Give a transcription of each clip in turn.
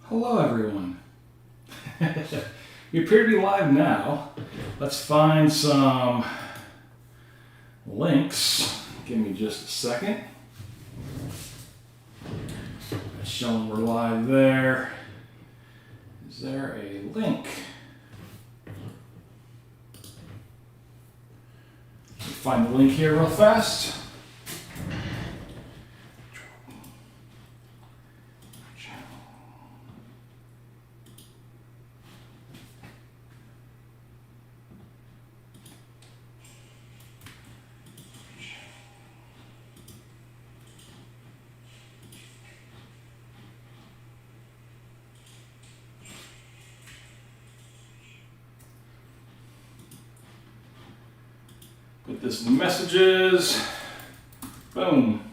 Hello everyone. We appear to be live now. Let's find some links. Give me just a second. It's showing we're live there. Is there a link? Let me find the link here real fast. Put this in messages. Boom.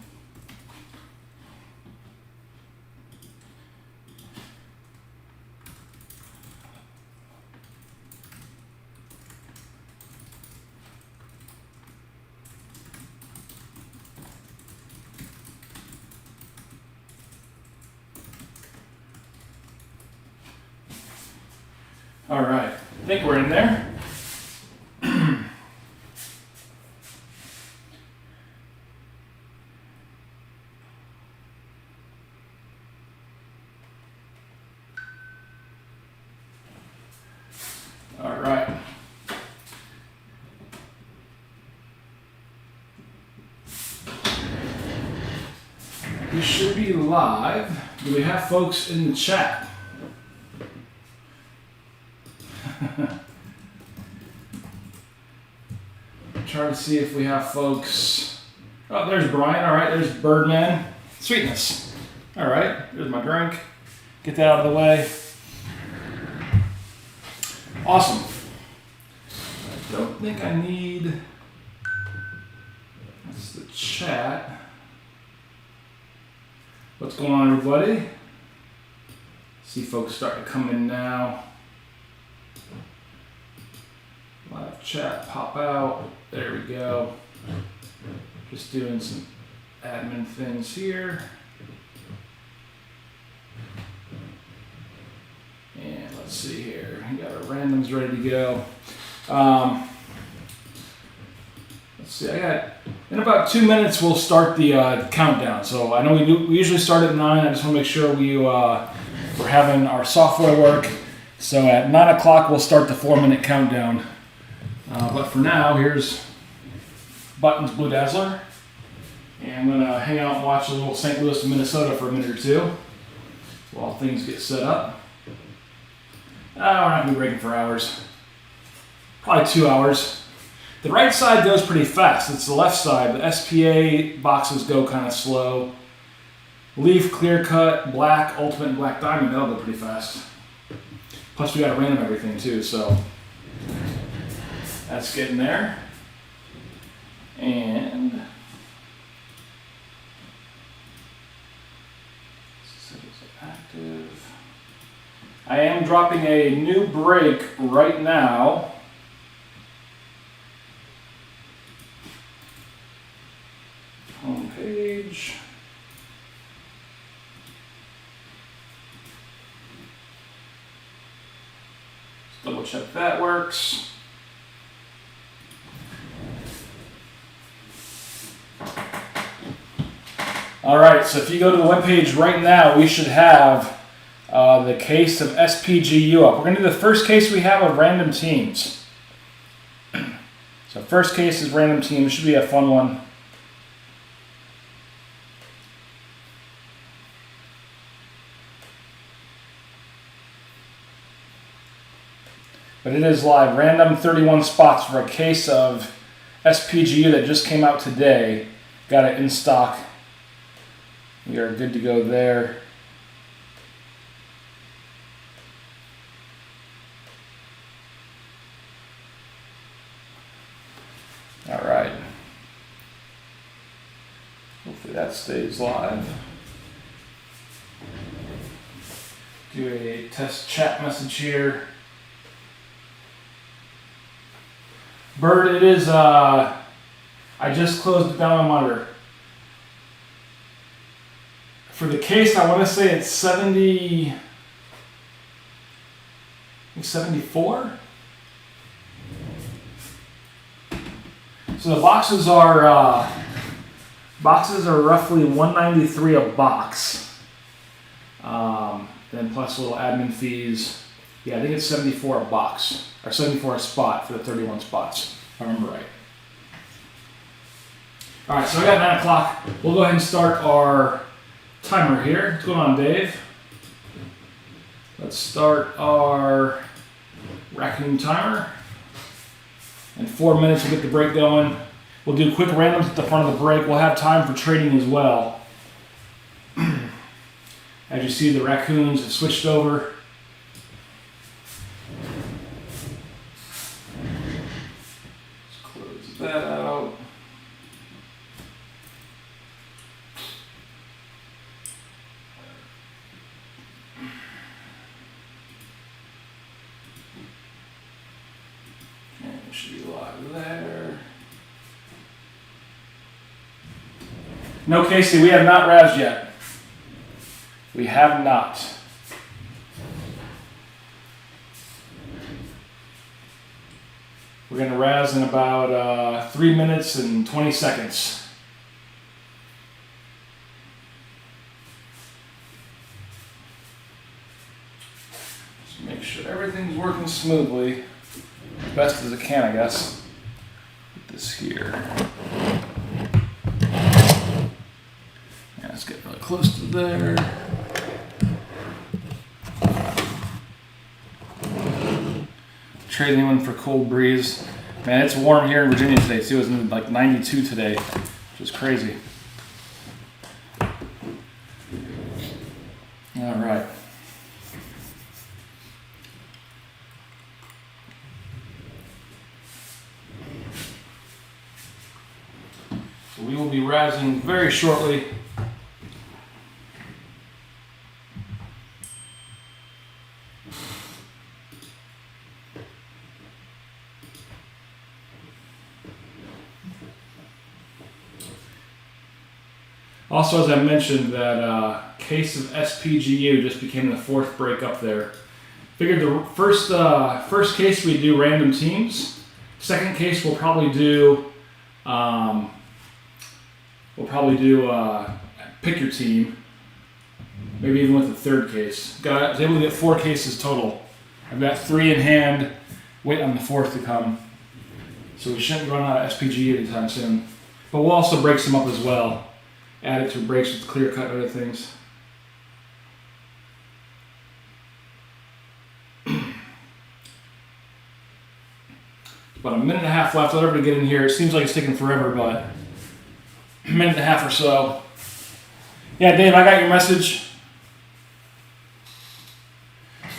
All right, I think we're in there. All right. We should be live. Do we have folks in the chat? Try to see if we have folks. Oh, there's Brian. All right, there's Birdman. Sweetness. All right, there's my drink. Get that out of the way. Awesome. I don't think I need. That's the chat. What's going on, everybody? See folks starting to come in now. Live chat, pop out. There we go. Just doing some admin things here. And let's see here. We got our randoms ready to go. Let's see. In about 2 minutes we'll start the countdown. So I know we usually start at 9. I just want to make sure we're having our software work. So at 9 o'clock we'll start the 4-minute countdown. But for now, here's Buttons Blue Dazzler. And I'm going to hang out and watch a little St. Louis to Minnesota for a minute or two while things get set up. We're not going to be breaking for hours. Probably 2 hours. The right side goes pretty fast. It's the left side. The SPA boxes go kind of slow. Leaf, Clear Cut, Black, Ultimate, and Black Diamond, that'll go pretty fast. Plus we got to random everything too, so that's getting there. And active. I am dropping a new break right now. Homepage. Let's double check that works. All right, so if you go to the webpage right now, we should have the case of SPGU up. We're going to do the first case we have of random teams. So first case is random teams. Should be a fun one. But it is live. Random 31 spots for a case of SPGU that just came out today. Got it in stock. We are good to go there. All right. Hopefully that stays live. Do a test chat message here. Bird, it is, I just closed it down on monitor. For the case, I want to say it's 70, think 74. So the boxes are roughly $193 a box. Then plus little admin fees. Yeah, I think it's 74 a box, or 74 a spot for the 31 spots, if I remember right. All right, so I got 9 o'clock. We'll go ahead and start our timer here. What's going on, Dave? Let's start our Raccoon timer. In 4 minutes, we'll get the break going. We'll do quick randoms at the front of the break. We'll have time for trading as well. As you see, the Raccoons have switched over. Let's close that out. And it should be live there. No, Casey, we have not razzed yet. We have not. We're going to razz in about 3 minutes and 20 seconds. Just make sure everything's working smoothly. As best as it can, I guess. Put this here. Yeah, let's get really close to there. Trade anyone for cold breeze. Man, it's warm here in Virginia today too. It was like 92 today, which is crazy. All right. So we will be razzing very shortly. Also, as I mentioned, that case of SPGU just became the 4th break up there. Figured the first case we do random teams. Second case we'll probably do pick your team. Maybe even with the third case. I was able to get 4 cases total. I've got 3 in hand. Wait on the 4th to come. So we shouldn't run out of SPGU anytime soon. But we'll also break some up as well. Add it to breaks with clear cut and other things. About a minute and a half left. Let everybody get in here. It seems like it's taking forever, but a minute and a half or so. Yeah, Dave, I got your message.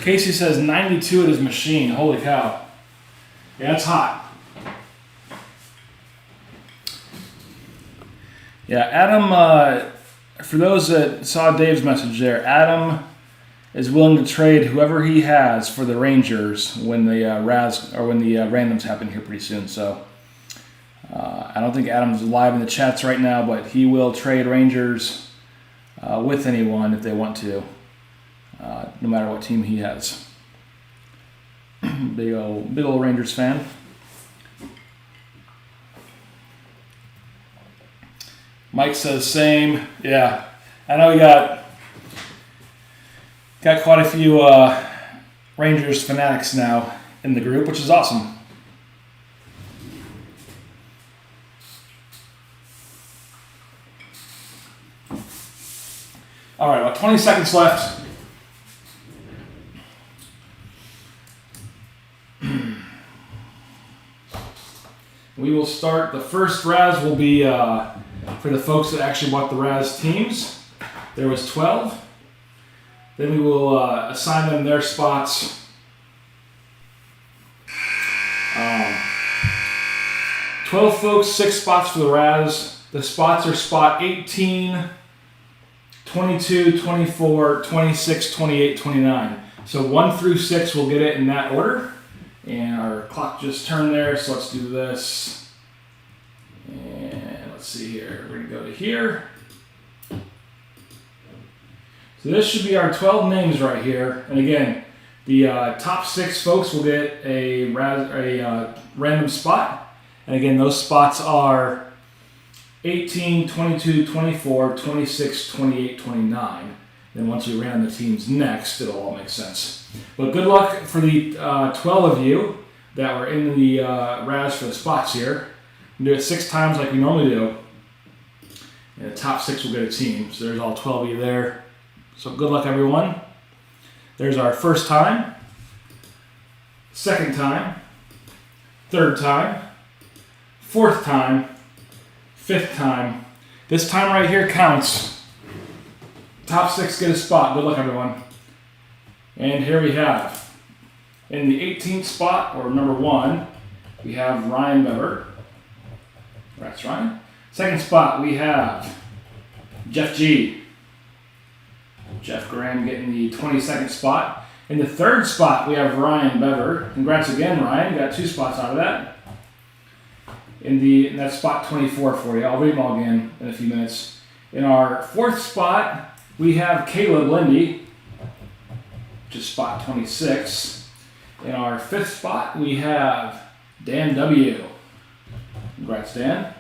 Casey says 92 at his machine. Holy cow. Yeah, it's hot. Yeah, Adam, for those that saw Dave's message there, Adam is willing to trade whoever he has for the Rangers when the randoms happen here pretty soon. So I don't think Adam's live in the chats right now, but he will trade Rangers with anyone if they want to, no matter what team he has. Big old Rangers fan. Mike says same. Yeah, I know we got quite a few Rangers fanatics now in the group, which is awesome. All right, about 20 seconds left. We will start. The first Raz will be for the folks that actually bought the Raz teams. There was 12. Then we will assign them their spots. 12 folks, 6 spots for the Raz. The spots are spot 18, 22, 24, 26, 28, 29. So 1 through 6, we'll get it in that order. And our clock just turned there, so let's do this. And let's see here. We're going to go to here. So this should be our 12 names right here. And again, The top 6 folks will get a random spot. And again, those spots are 18, 22, 24, 26, 28, 29. Then once we ran the teams next, it'll all make sense. But good luck for the 12 of you that were in the Raz for the spots here. We'll do it 6 times like we normally do. And the top 6 will get a team. So there's all 12 of you there. So good luck, everyone. There's our first time, second time, third time, fourth time, fifth time. This time right here counts. Top 6 get a spot. Good luck, everyone. And here we have, in the 18th spot, or number 1, we have Ryan Bever. That's Ryan. Second spot, we have Jeff G. Jeff Graham getting the 22nd spot. In the third spot, we have Ryan Bever. Congrats again, Ryan. Got 2 spots out of that. And that's spot 24 for you. I'll read them all again in a few minutes. In our 4th spot, we have Caleb Lindy, which is spot 26. In our 5th spot, we have Dan W. Congrats, Dan.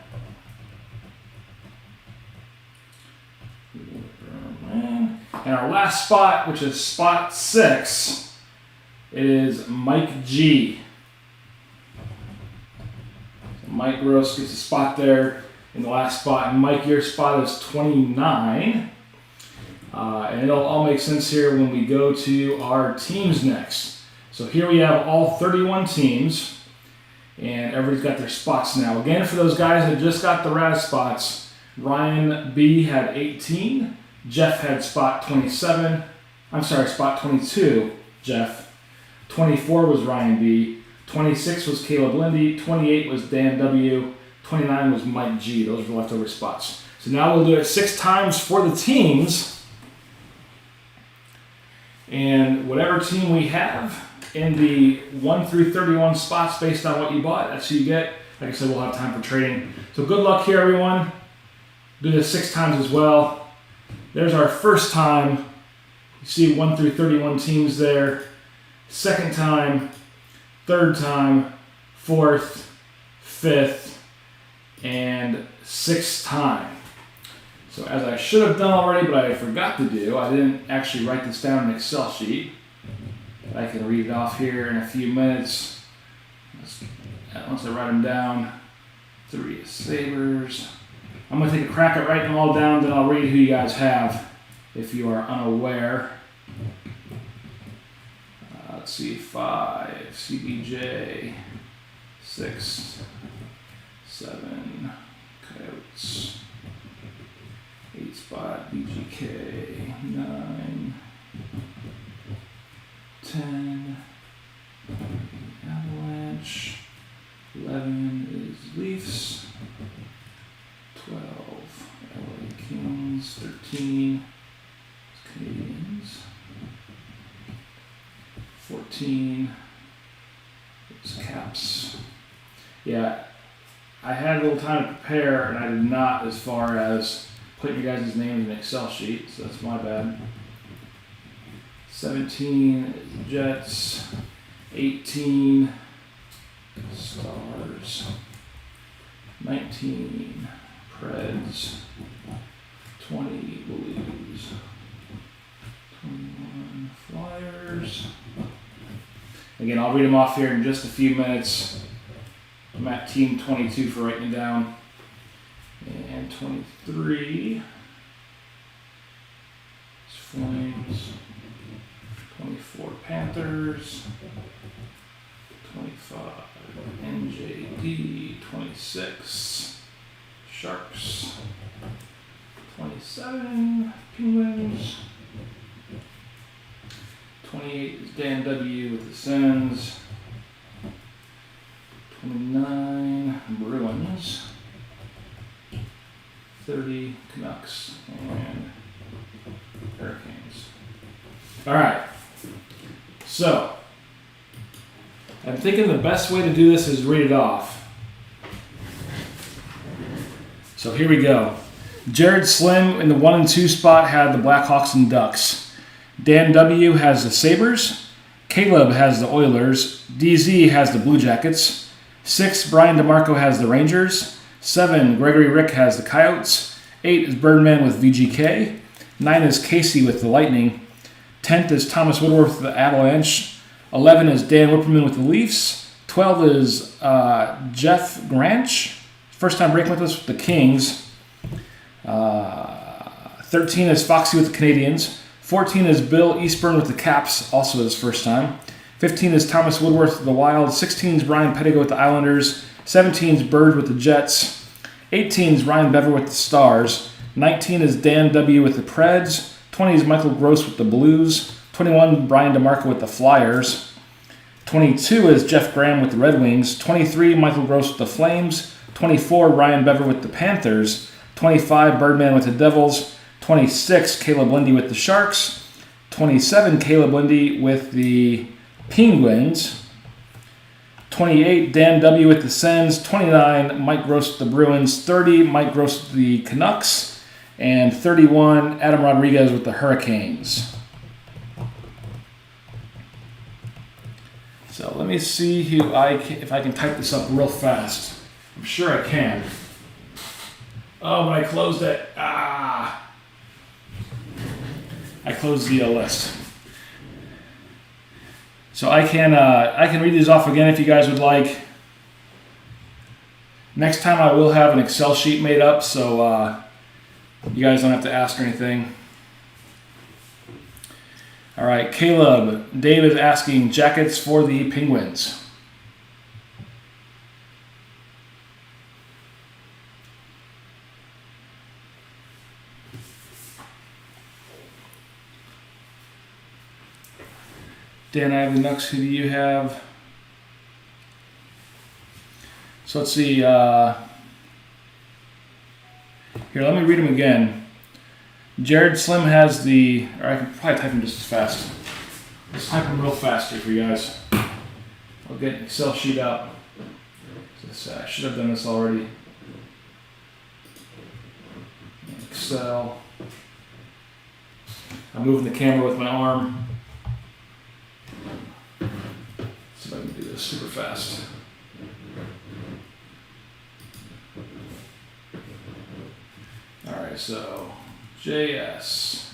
And our last spot, which is spot 6, is Mike G. So Mike Gross gets a spot there in the last spot. And Mike, your spot is 29. And it'll all make sense here when we go to our teams next. So here we have all 31 teams. And everybody's got their spots now. Again, for those guys that just got the Raz spots, Ryan B had 18. Jeff had spot 27. I'm sorry, spot 22, Jeff. 24 was Ryan B. 26 was Caleb Lindy. 28 was Dan W. 29 was Mike G. Those are the leftover spots. So now we'll do it 6 times for the teams. And whatever team we have in the 1 through 31 spots based on what you bought, that's who you get. Like I said, we'll have time for trading. So good luck here, everyone. Do this 6 times as well. There's our first time. You see 1 through 31 teams there. Second time, third time, fourth, fifth, and 6th time. So as I should have done already, but I forgot to do, I didn't actually write this down in an Excel sheet. I can read it off here in a few minutes. Once I write them down, 3 Sabres. I'm going to take a crack at writing them all down, then I'll read who you guys have if you are unaware. Let's see, 5, CBJ, 6, 7, Coyotes, 8 spot, BGK, 9, 10, Avalanche, 11 is Leafs, 12, LA Kings, 13 is Canadians, 14 is Caps. Yeah, I had a little time to prepare and I did not as far as putting your guys' names in an Excel sheet, so that's my bad. 17 is Jets, 18 Stars, 19 Preds, 20 Blues, 21 Flyers. Again, I'll read them off here in just a few minutes. I'm at team 22 for writing it down. And 23 is Flames, 24 Panthers, 25 NJD, 26 Sharks, 27 Penguins, 28 is Dan W. with the Sens, 29 Bruins, 30 Canucks, and Hurricanes. All right, so I'm thinking the best way to do this is read it off. So here we go. Jared Slim in the 1 and 2 spot had the Blackhawks and Ducks. Dan W. has the Sabres. Caleb has the Oilers. DZ has the Blue Jackets. 6, Brian DeMarco has the Rangers. 7, Gregory Rick has the Coyotes. 8 is Birdman with VGK. 9 is Casey with the Lightning. 10th is Thomas Woodworth with the Avalanche. 11 is Dan Whipperman with the Leafs. 12 is Jeff Granch. First time breaking with us with the Kings. 13 is Foxy with the Canadiens. 14 is Bill Eastburn with the Caps, also his first time. 15 is Thomas Woodworth with the Wild. 16 is Brian Pettigo with the Islanders. 17 is Bird with the Jets. 18 is Ryan Bever with the Stars. 19 is Dan W. with the Preds. 20 is Michael Gross with the Blues. 21, Brian DeMarco with the Flyers. 22 is Jeff Graham with the Red Wings. 23, Michael Gross with the Flames. 24, Ryan Bever with the Panthers. 25, Birdman with the Devils. 26, Caleb Lindy with the Sharks. 27, Caleb Lindy with the Penguins. 28, Dan W. with the Sens. 29, Mike Gross with the Bruins. 30, Mike Gross with the Canucks. And 31, Adam Rodriguez with the Hurricanes. So let me see if I can type this up real fast. I'm sure I can. Oh, but I closed it. I closed the list. So I can read these off again if you guys would like. Next time I will have an Excel sheet made up, so you guys don't have to ask or anything. All right, Caleb. Dave is asking Jackets for the Penguins. Dan, I have the Nucks. Who do you have? So let's see. Here, let me read them again. Jared Slim has the, or I can probably type them just as fast. Let's type them real fast here for you guys. I'll get an Excel sheet up. I should have done this already. Excel. I'm moving the camera with my arm. See if I can do this super fast. Alright, so JS,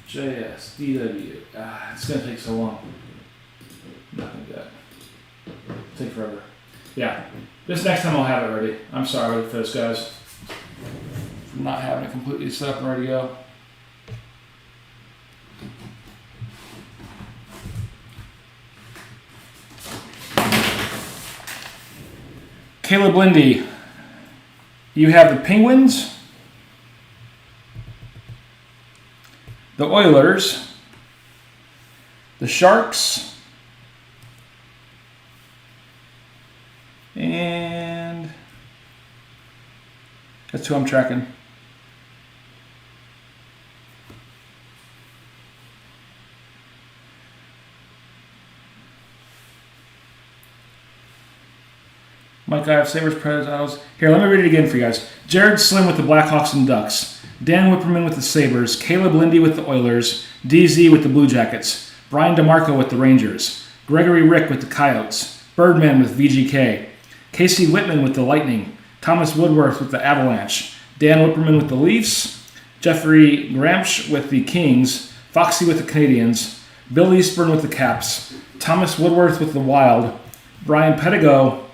DW. It's going to take so long. I'm not going to do that. It'll take forever. Yeah, this next time I'll have it ready. I'm sorry for this, guys. For not having it completely set up and ready to go. Caleb Lindy, you have the Penguins, the Oilers, the Sharks, and that's who I'm tracking. Mike, I have Sabres, Predators, Isles. Here, let me read it again for you guys. Jared Slim with the Blackhawks and Ducks. Dan Whipperman with the Sabres. Caleb Lindy with the Oilers. DZ with the Blue Jackets. Brian DeMarco with the Rangers. Gregory Rick with the Coyotes. Birdman with VGK. Casey Whitman with the Lightning. Thomas Woodworth with the Avalanche. Dan Whipperman with the Leafs. Jeffrey Gramsch with the Kings. Foxy with the Canadiens. Bill Eastburn with the Caps. Thomas Woodworth with the Wild. Brian Pettigo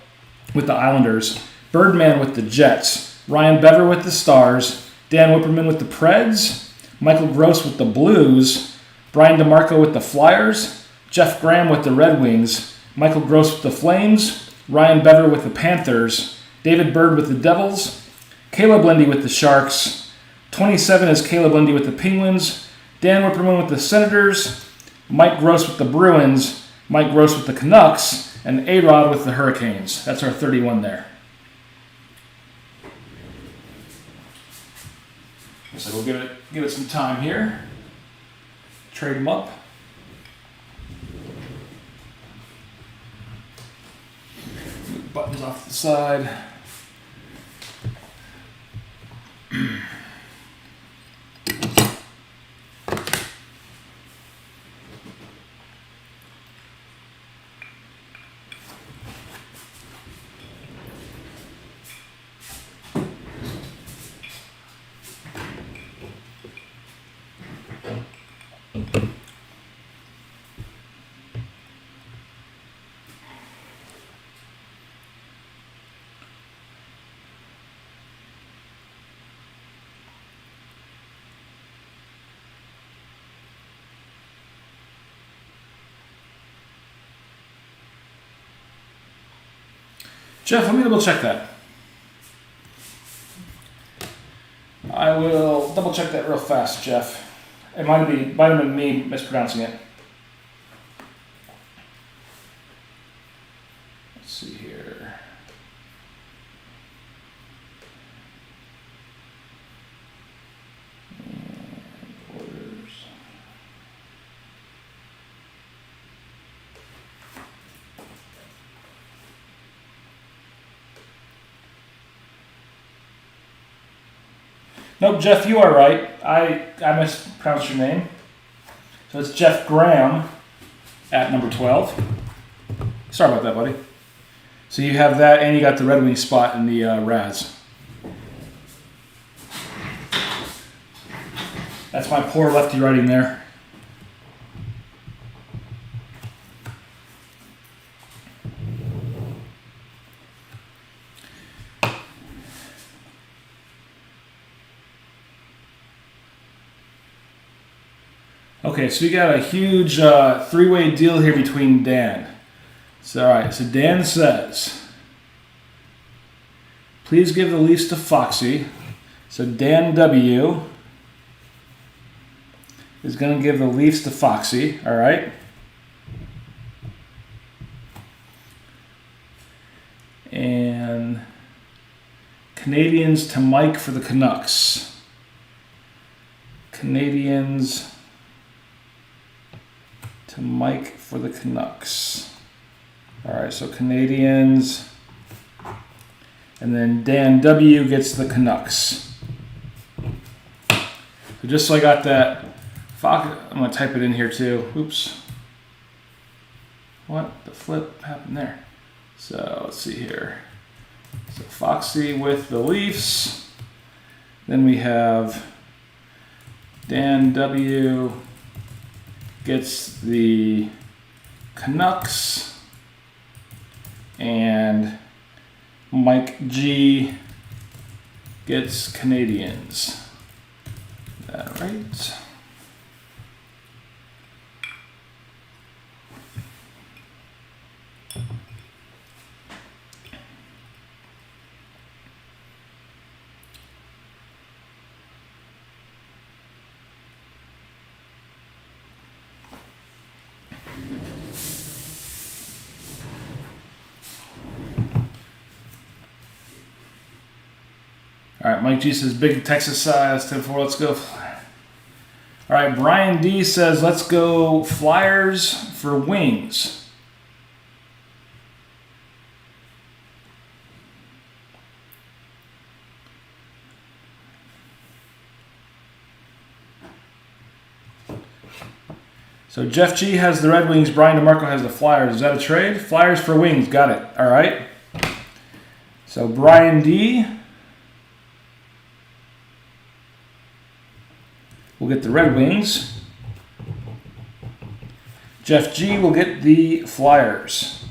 with the Islanders, Birdman with the Jets, Ryan Bever with the Stars, Dan Whipperman with the Preds, Michael Gross with the Blues, Brian DeMarco with the Flyers, Jeff Graham with the Red Wings, Michael Gross with the Flames, Ryan Bever with the Panthers, David Bird with the Devils, Caleb Lindy with the Sharks, 27 is Caleb Lindy with the Penguins, Dan Whipperman with the Senators, Mike Gross with the Bruins, Mike Gross with the Canucks, and A-Rod with the Hurricanes. That's our 31 there. So we'll give it some time here. Trade them up. Move buttons off to the side. Jeff, let me double check that. I will double check that real fast, Jeff. It might have been me mispronouncing it. Let's see here. Orders. Nope, Jeff, you are right. I mispronounced your name. So it's Jeff Graham at number 12. Sorry about that, buddy. So you have that, and you got the Red Wing spot in the Raz. That's my poor lefty writing there. Okay, so we got a huge three-way deal here between Dan. So, all right, so Dan says, please give the Leafs to Foxy. So Dan W. is going to give the Leafs to Foxy, all right? And Canadians to Mike for the Canucks. Canadians to Mike for the Canucks. All right, so Canadians. And then Dan W. gets the Canucks. So just so I got that, I'm going to type it in here too. Oops. What the flip happened there? So let's see here. So Foxy with the Leafs. Then we have Dan W. gets the Canucks, and Mike G gets Canadians. Is that right? All right, Mike G says big Texas size 10-4. Let's go. All right, Brian D says let's go Flyers for Wings. So Jeff G has the Red Wings. Brian DeMarco has the Flyers. Is that a trade? Flyers for Wings. Got it. All right. So Brian D will get the Red Wings. Jeff G will get the Flyers.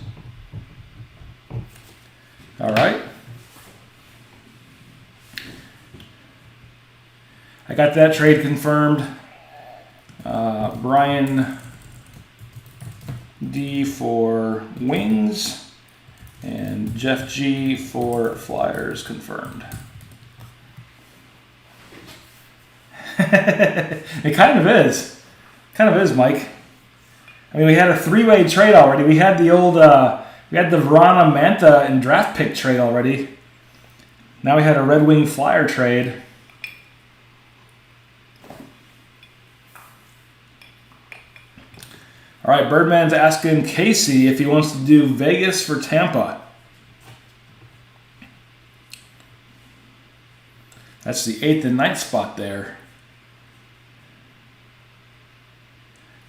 All right. I got that trade confirmed. Brian D for Wings and Jeff G for Flyers confirmed. It kind of is. Mike. I mean, we had a three-way trade already. We had the old, we had the Verana Manta and draft pick trade already. Now we had a Red Wing Flyer trade. All right, Birdman's asking Casey if he wants to do Vegas for Tampa. That's the 8th and 9th spot there.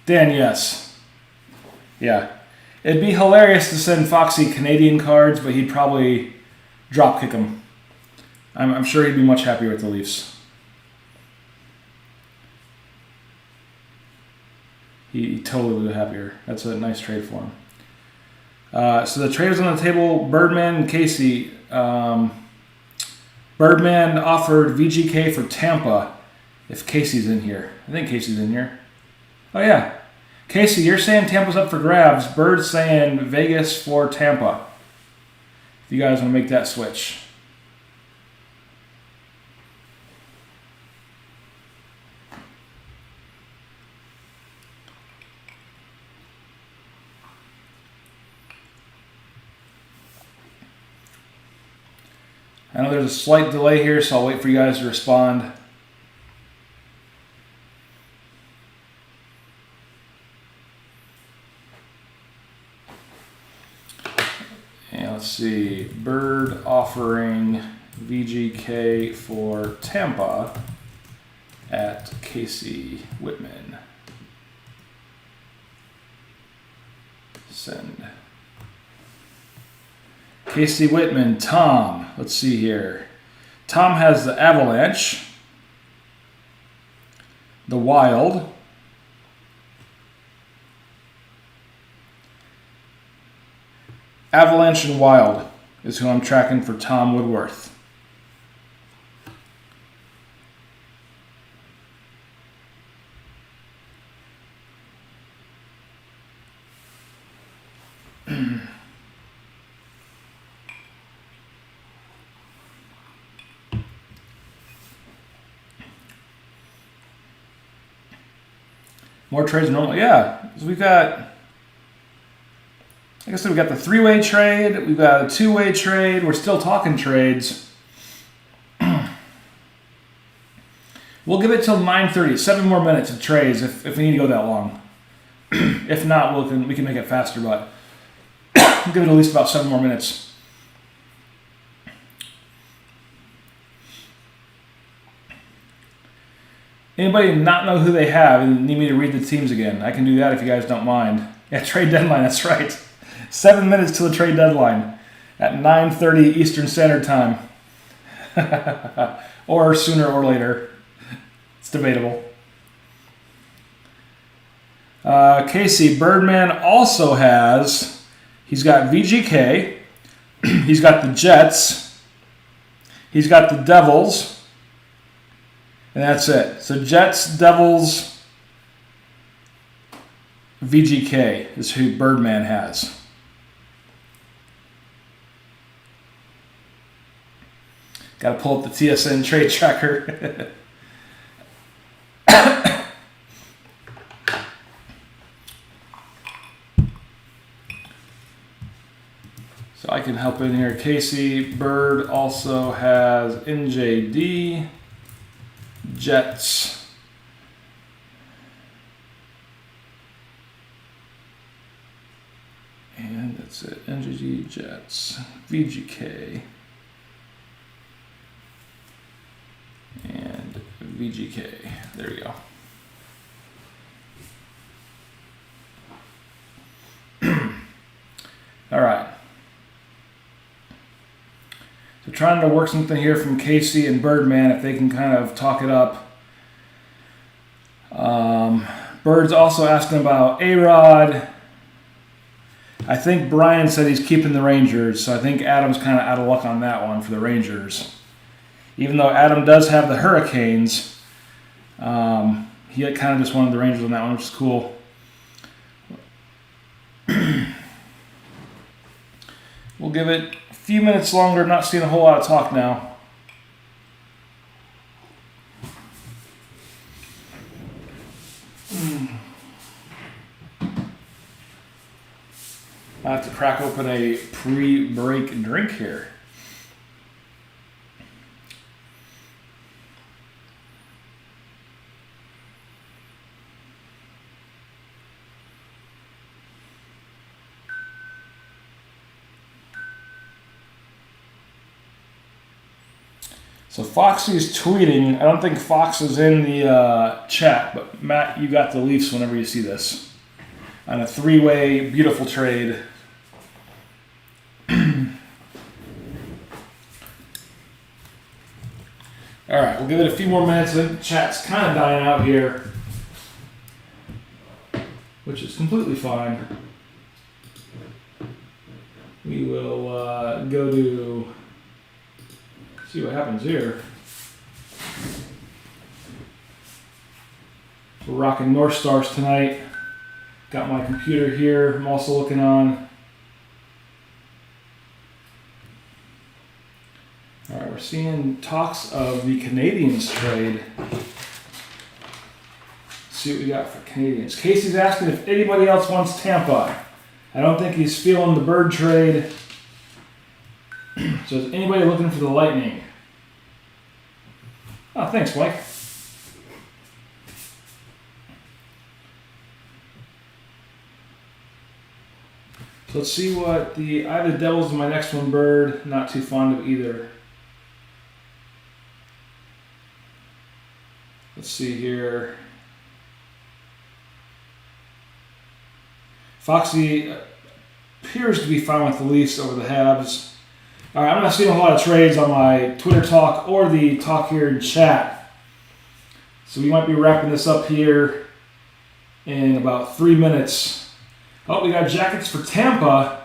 Dan, yes. Yeah. It'd be hilarious to send Foxy Canadian cards, but he'd probably drop kick them. I'm sure he'd be much happier with the Leafs. he totally would be happier. That's a nice trade for him. So the trade was on the table. Birdman and Casey. Birdman offered VGK for Tampa if Casey's in here. I think Casey's in here. Oh, yeah. Casey, you're saying Tampa's up for grabs. Bird's saying Vegas for Tampa. If you guys want to make that switch. I know there's a slight delay here, so I'll wait for you guys to respond. And let's see, Bird offering VGK for Tampa at Casey Whitman. Send. Casey Whitman, Tom. Let's see here. Tom has the Avalanche, the Wild, Avalanche and Wild is who I'm tracking for Tom Woodworth. More trades than normal. Yeah, so we've got, like I said, we've got the three-way trade. We've got a two-way trade. We're still talking trades. We'll give it till 9:30. 7 more minutes of trades if we need to go that long. If not, we can make it faster, but we'll give it at least about 7 more minutes. Anybody not know who they have and need me to read the teams again? I can do that if you guys don't mind. Yeah, trade deadline, that's right. 7 minutes to the trade deadline at 9:30 Eastern Standard Time. Or sooner or later. It's debatable. Casey, Birdman also has, he's got VGK, he's got the Jets, he's got the Devils, and that's it. So Jets, Devils, VGK is who Birdman has. Got to pull up the TSN trade tracker. So I can help in here. Casey, Bird also has NJD. Jets, and that's it. NGG, Jets, VGK, and VGK. There we go. All right. So trying to work something here from Casey and Birdman if they can kind of talk it up. Bird's also asking about A-Rod. I think Brian said he's keeping the Rangers, so I think Adam's kind of out of luck on that one for the Rangers. Even though Adam does have the Hurricanes, he kind of just wanted the Rangers on that one, which is cool. We'll give it a few minutes longer. Not seeing a whole lot of talk now. I have to crack open a pre-break drink here. So Foxy's tweeting. I don't think Fox is in the chat, but Matt, you got the Leafs whenever you see this. On a three-way beautiful trade. All right, we'll give it a few more minutes. The chat's kind of dying out here. which is completely fine. We will go to see what happens here. We're rocking North Stars tonight. Got my computer here. I'm also looking on. All right, we're seeing talks of the Canadiens trade. Let's see what we got for Canadiens. Casey's asking if anybody else wants Tampa. I don't think he's feeling the Bird trade. So is anybody looking for the Lightning? Oh, thanks, Mike. So let's see what I have the Devils in my next one, Bird. Not too fond of either. Let's see here. Foxy appears to be fine with the Leafs over the Habs. All right, I'm not seeing a lot of trades on my Twitter talk or the talk here in chat. So we might be wrapping this up here in about 3 minutes. Oh, we got Jackets for Tampa.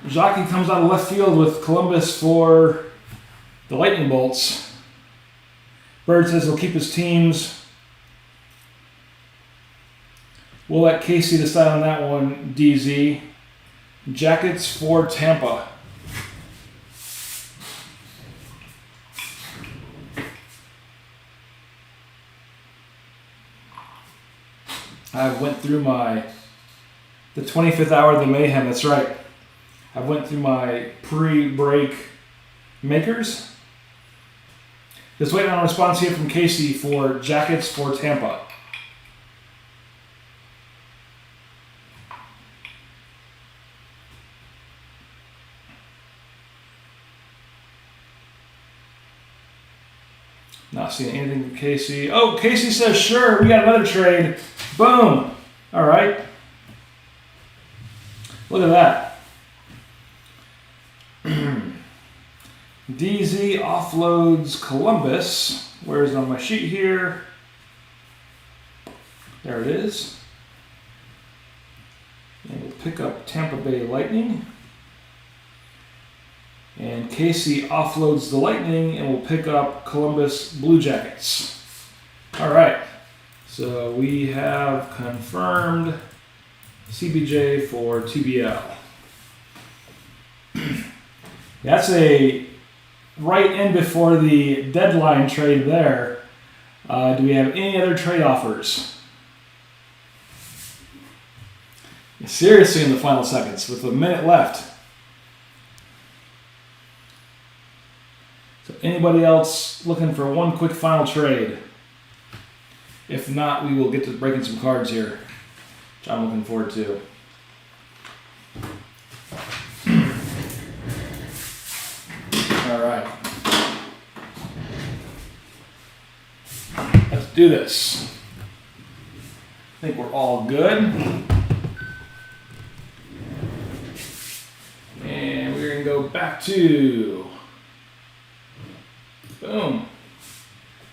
Jockey comes out of left field with Columbus for the Lightning Bolts. Bird says he'll keep his teams. We'll let Casey decide on that one, DZ. Jackets for Tampa. I went through the 25th hour of the mayhem, that's right. I went through my pre-break makers. Just waiting on a response here from Casey for Jackets for Tampa. Not seeing anything from Casey. Oh, Casey says, sure, we got another trade. Boom. All right. Look at that. DZ offloads Columbus. Where is it on my sheet here? There it is. And we'll pick up Tampa Bay Lightning. And Casey offloads the Lightning and we'll pick up Columbus Blue Jackets. All right. So we have confirmed CBJ for TBL. That's a right in before the deadline trade there. Do we have any other trade offers? Seriously, in the final seconds with a minute left. So anybody else looking for one quick final trade? If not, we will get to breaking some cards here, which I'm looking forward to. All right. Let's do this. I think we're all good. And we're going to go back to, boom,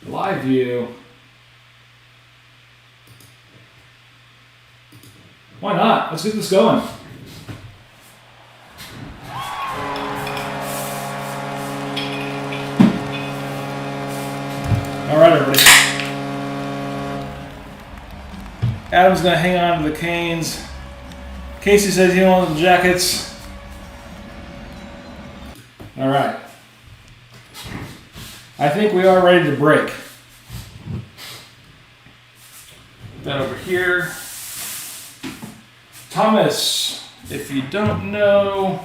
live view. Why not? Let's get this going. All right, everybody. Adam's going to hang on to the Canes. Casey says he wants the Jackets. All right. I think we are ready to break. Put that over here. Thomas, if you don't know,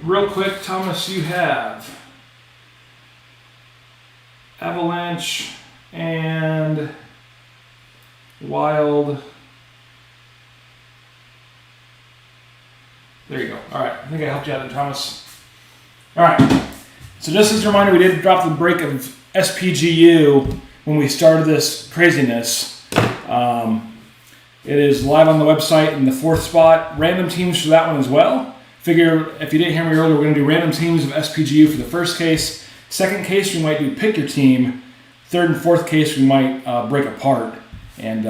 real quick, Thomas, you have Avalanche and Wild. There you go. All right, I think I helped you out there, Thomas. All right, so just as a reminder, we did drop the break of SPGU when we started this craziness. It is live on the website in the 4th spot. Random teams for that one as well. Figure, if you didn't hear me earlier, we're going to do random teams of SPGU for the first case. Second case, we might do pick your team. Third and fourth case, we might break apart. and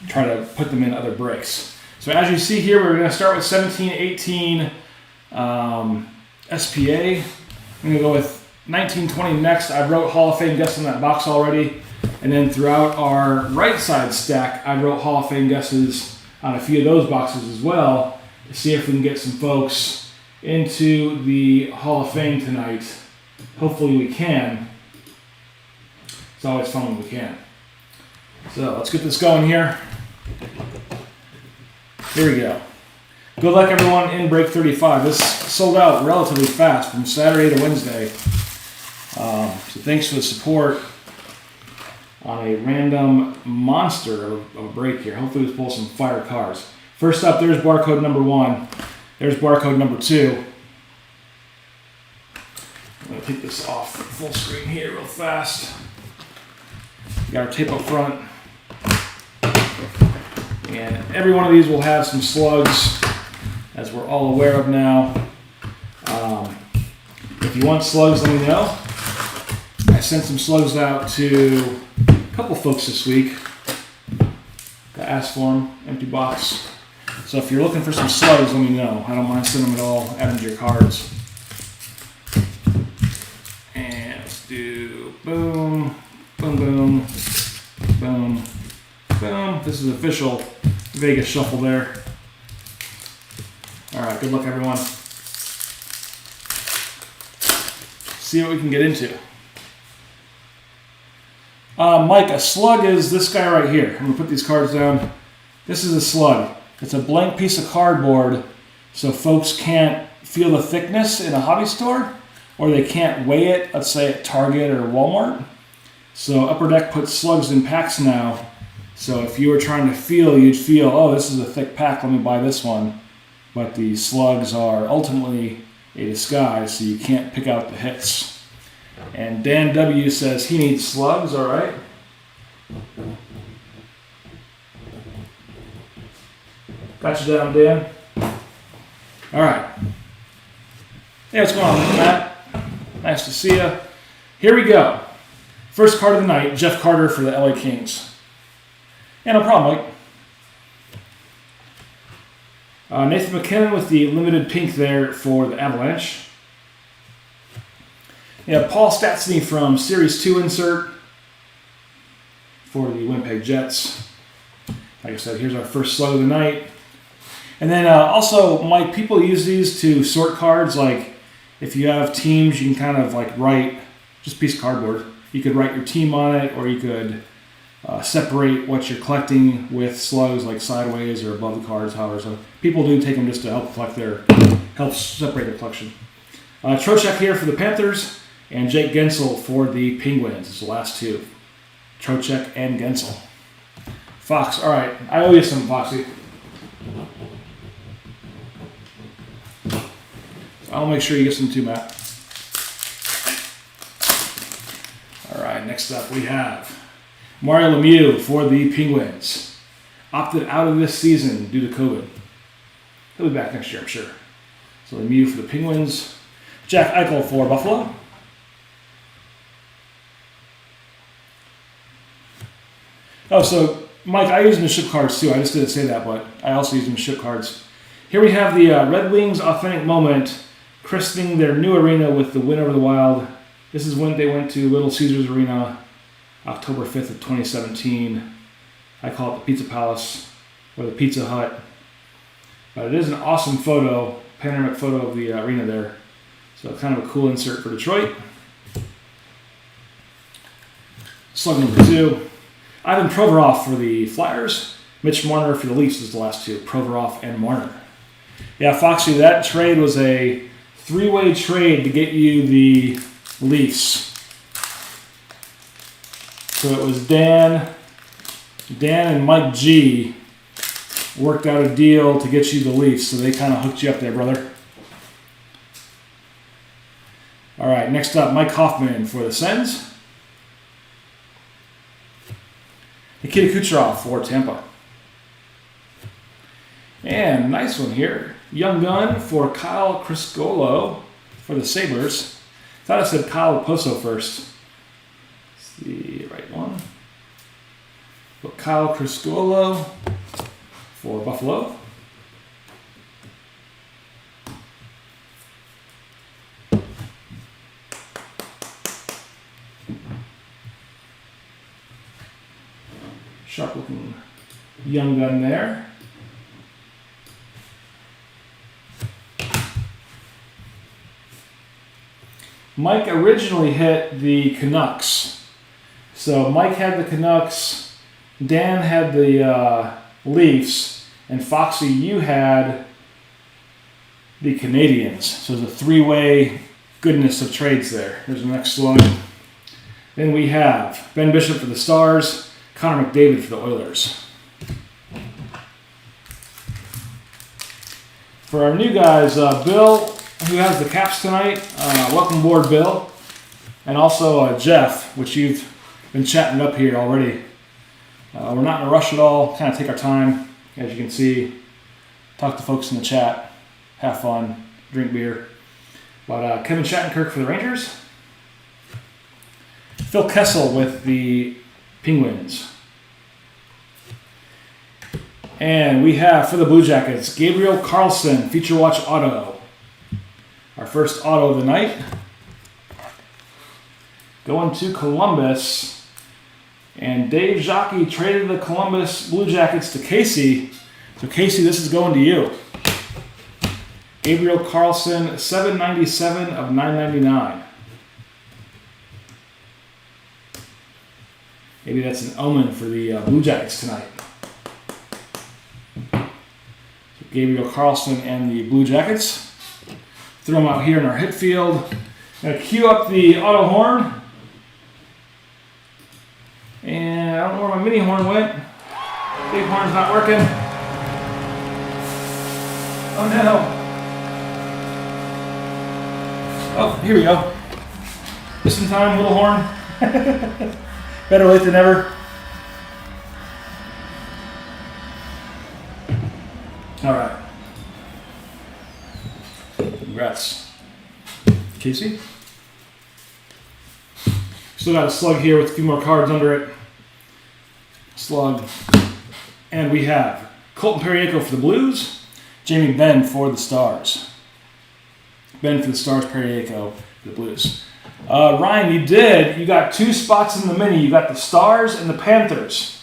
try to put them in other breaks. So as you see here, we're going to start with 1718 SPA. I'm going to go with 1920 next. I wrote Hall of Fame guesses in that box already. And then throughout our right side stack, I wrote Hall of Fame guesses on a few of those boxes as well to see if we can get some folks into the Hall of Fame tonight. Hopefully we can. It's always fun when we can. So let's get this going here. Here we go. Good luck everyone in break 35. This sold out relatively fast from Saturday to Wednesday. So thanks for the support on a random monster of a break here. Hopefully we pull some fire cards. First up, there's barcode number 1. There's barcode number 2. I'm going to take this off full screen here real fast. We got our tape up front. And every one of these will have some slugs, as we're all aware of now. If you want slugs, let me know. I sent some slugs out to a couple folks this week. I asked for them, empty box. So if you're looking for some slugs, let me know. I don't mind sending them at all. Add them to your cards. And let's do boom, boom, boom, boom, boom. This is official Vegas shuffle there. All right, good luck everyone. See what we can get into. Mike, a slug is this guy right here. I'm gonna put these cards down. This is a slug. It's a blank piece of cardboard, so folks can't feel the thickness in a hobby store, or they can't weigh it, let's say at Target or Walmart. So Upper Deck puts slugs in packs now. So if you were trying to feel, you'd feel, oh, this is a thick pack, let me buy this one. But the slugs are ultimately a disguise, so you can't pick out the hits. And Dan W says he needs slugs, all right. Got you down, Dan. All right. Hey, what's going on, Matt? Nice to see you. Here we go. First card of the night, Jeff Carter for the LA Kings. Yeah, no problem, Mike. Nathan McKinnon with the limited pink there for the Avalanche. Yeah, Paul Stastny from Series 2 insert for the Winnipeg Jets. Like I said, here's our first slug of the night. And then also, Mike, people use these to sort cards. Like if you have teams, you can kind of like write just a piece of cardboard. You could write your team on it, or you could separate what you're collecting with slugs, like sideways or above the cards, however. So people do take them just to help help separate their collection. Trocheck here for the Panthers, and Jake Gensel for the Penguins. It's the last two. Trocheck and Gensel. Fox, all right. I owe you some, Foxy. I'll make sure you get some too, Matt. All right, next up we have Mario Lemieux for the Penguins. Opted out of this season due to COVID. He'll be back next year, I'm sure. So Lemieux for the Penguins. Jack Eichel for Buffalo. Oh, so Mike, I use them as ship cards too. I just didn't say that, but I also use them as ship cards. Here we have the Red Wings Authentic Moment, christening their new arena with the win over the Wild. This is when they went to Little Caesars Arena, October 5th of 2017. I call it the Pizza Palace, or the Pizza Hut. But it is an awesome photo, panoramic photo of the arena there. So kind of a cool insert for Detroit. Slug number 2. Ivan Provorov for the Flyers. Mitch Marner for the Leafs is the last two. Provorov and Marner. Yeah, Foxy, that trade was a 3-way trade to get you the Leafs. So it was Dan and Mike G worked out a deal to get you the Leafs, so they kind of hooked you up there, brother. All right, next up, Mike Hoffman for the Sens. Nikita Kucherov for Tampa. And nice one here. Young Gun for Kyle Criscolo for the Sabres. Thought I said Kyle Poso first. It's the right one. Put Kyle Criscuolo for Buffalo. Sharp looking young gun there. Mike originally hit the Canucks. So Mike had the Canucks, Dan had the Leafs, and Foxy, you had the Canadians. So there's a three-way goodness of trades there. Here's the next slug. Then we have Ben Bishop for the Stars, Connor McDavid for the Oilers. For our new guys, Bill, who has the Caps tonight, welcome aboard, Bill. And also Jeff, which you've been chatting up here already. We're not in a rush at all, kind of take our time, as you can see. Talk to folks in the chat, have fun, drink beer. But Kevin Shattenkirk for the Rangers. Phil Kessel with the Penguins. And we have for the Blue Jackets, Gabriel Carlson, Feature Watch Auto. Our first auto of the night. Going to Columbus. And Dave Jockey traded the Columbus Blue Jackets to Casey. So Casey, this is going to you. Gabriel Carlson, $797 of $999. Maybe that's an omen for the Blue Jackets tonight. So Gabriel Carlson and the Blue Jackets. Throw them out here in our hit field. Gonna cue up the auto horn. And I don't know where my mini horn went. Big horn's not working. Oh no. Oh, here we go. Just in time, little horn. Better late than never. All right. Congrats. Casey? Still got a slug here with a few more cards under it. Slug. And we have Colton Periaco for the Blues, Jamie Benn for the Stars. Ben for the Stars, Periaco for the Blues. Ryan, you got two spots in the mini. You got the Stars and the Panthers.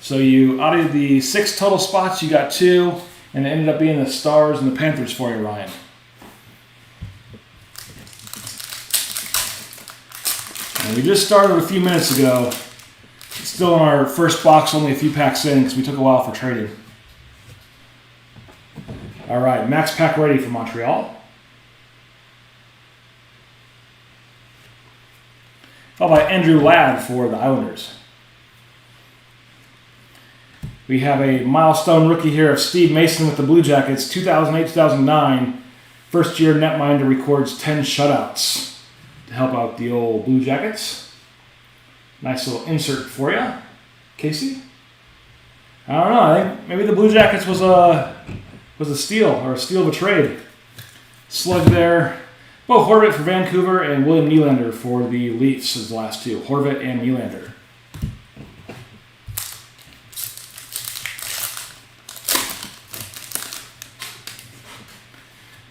So out of the 6 total spots, you got 2, and it ended up being the Stars and the Panthers for you, Ryan. And we just started a few minutes ago. Still in our first box, only a few packs in because we took a while for trading. All right, Max Pacioretty for Montreal. Followed by Andrew Ladd for the Islanders. We have a milestone rookie here of Steve Mason with the Blue Jackets, 2008-2009. First year netminder records 10 shutouts to help out the old Blue Jackets. Nice little insert for you, Casey. I don't know. I think maybe the Blue Jackets was a steal or a steal of a trade. Slug there. Bo Horvat for Vancouver and William Nylander for the Leafs is the last two. Horvat and Nylander.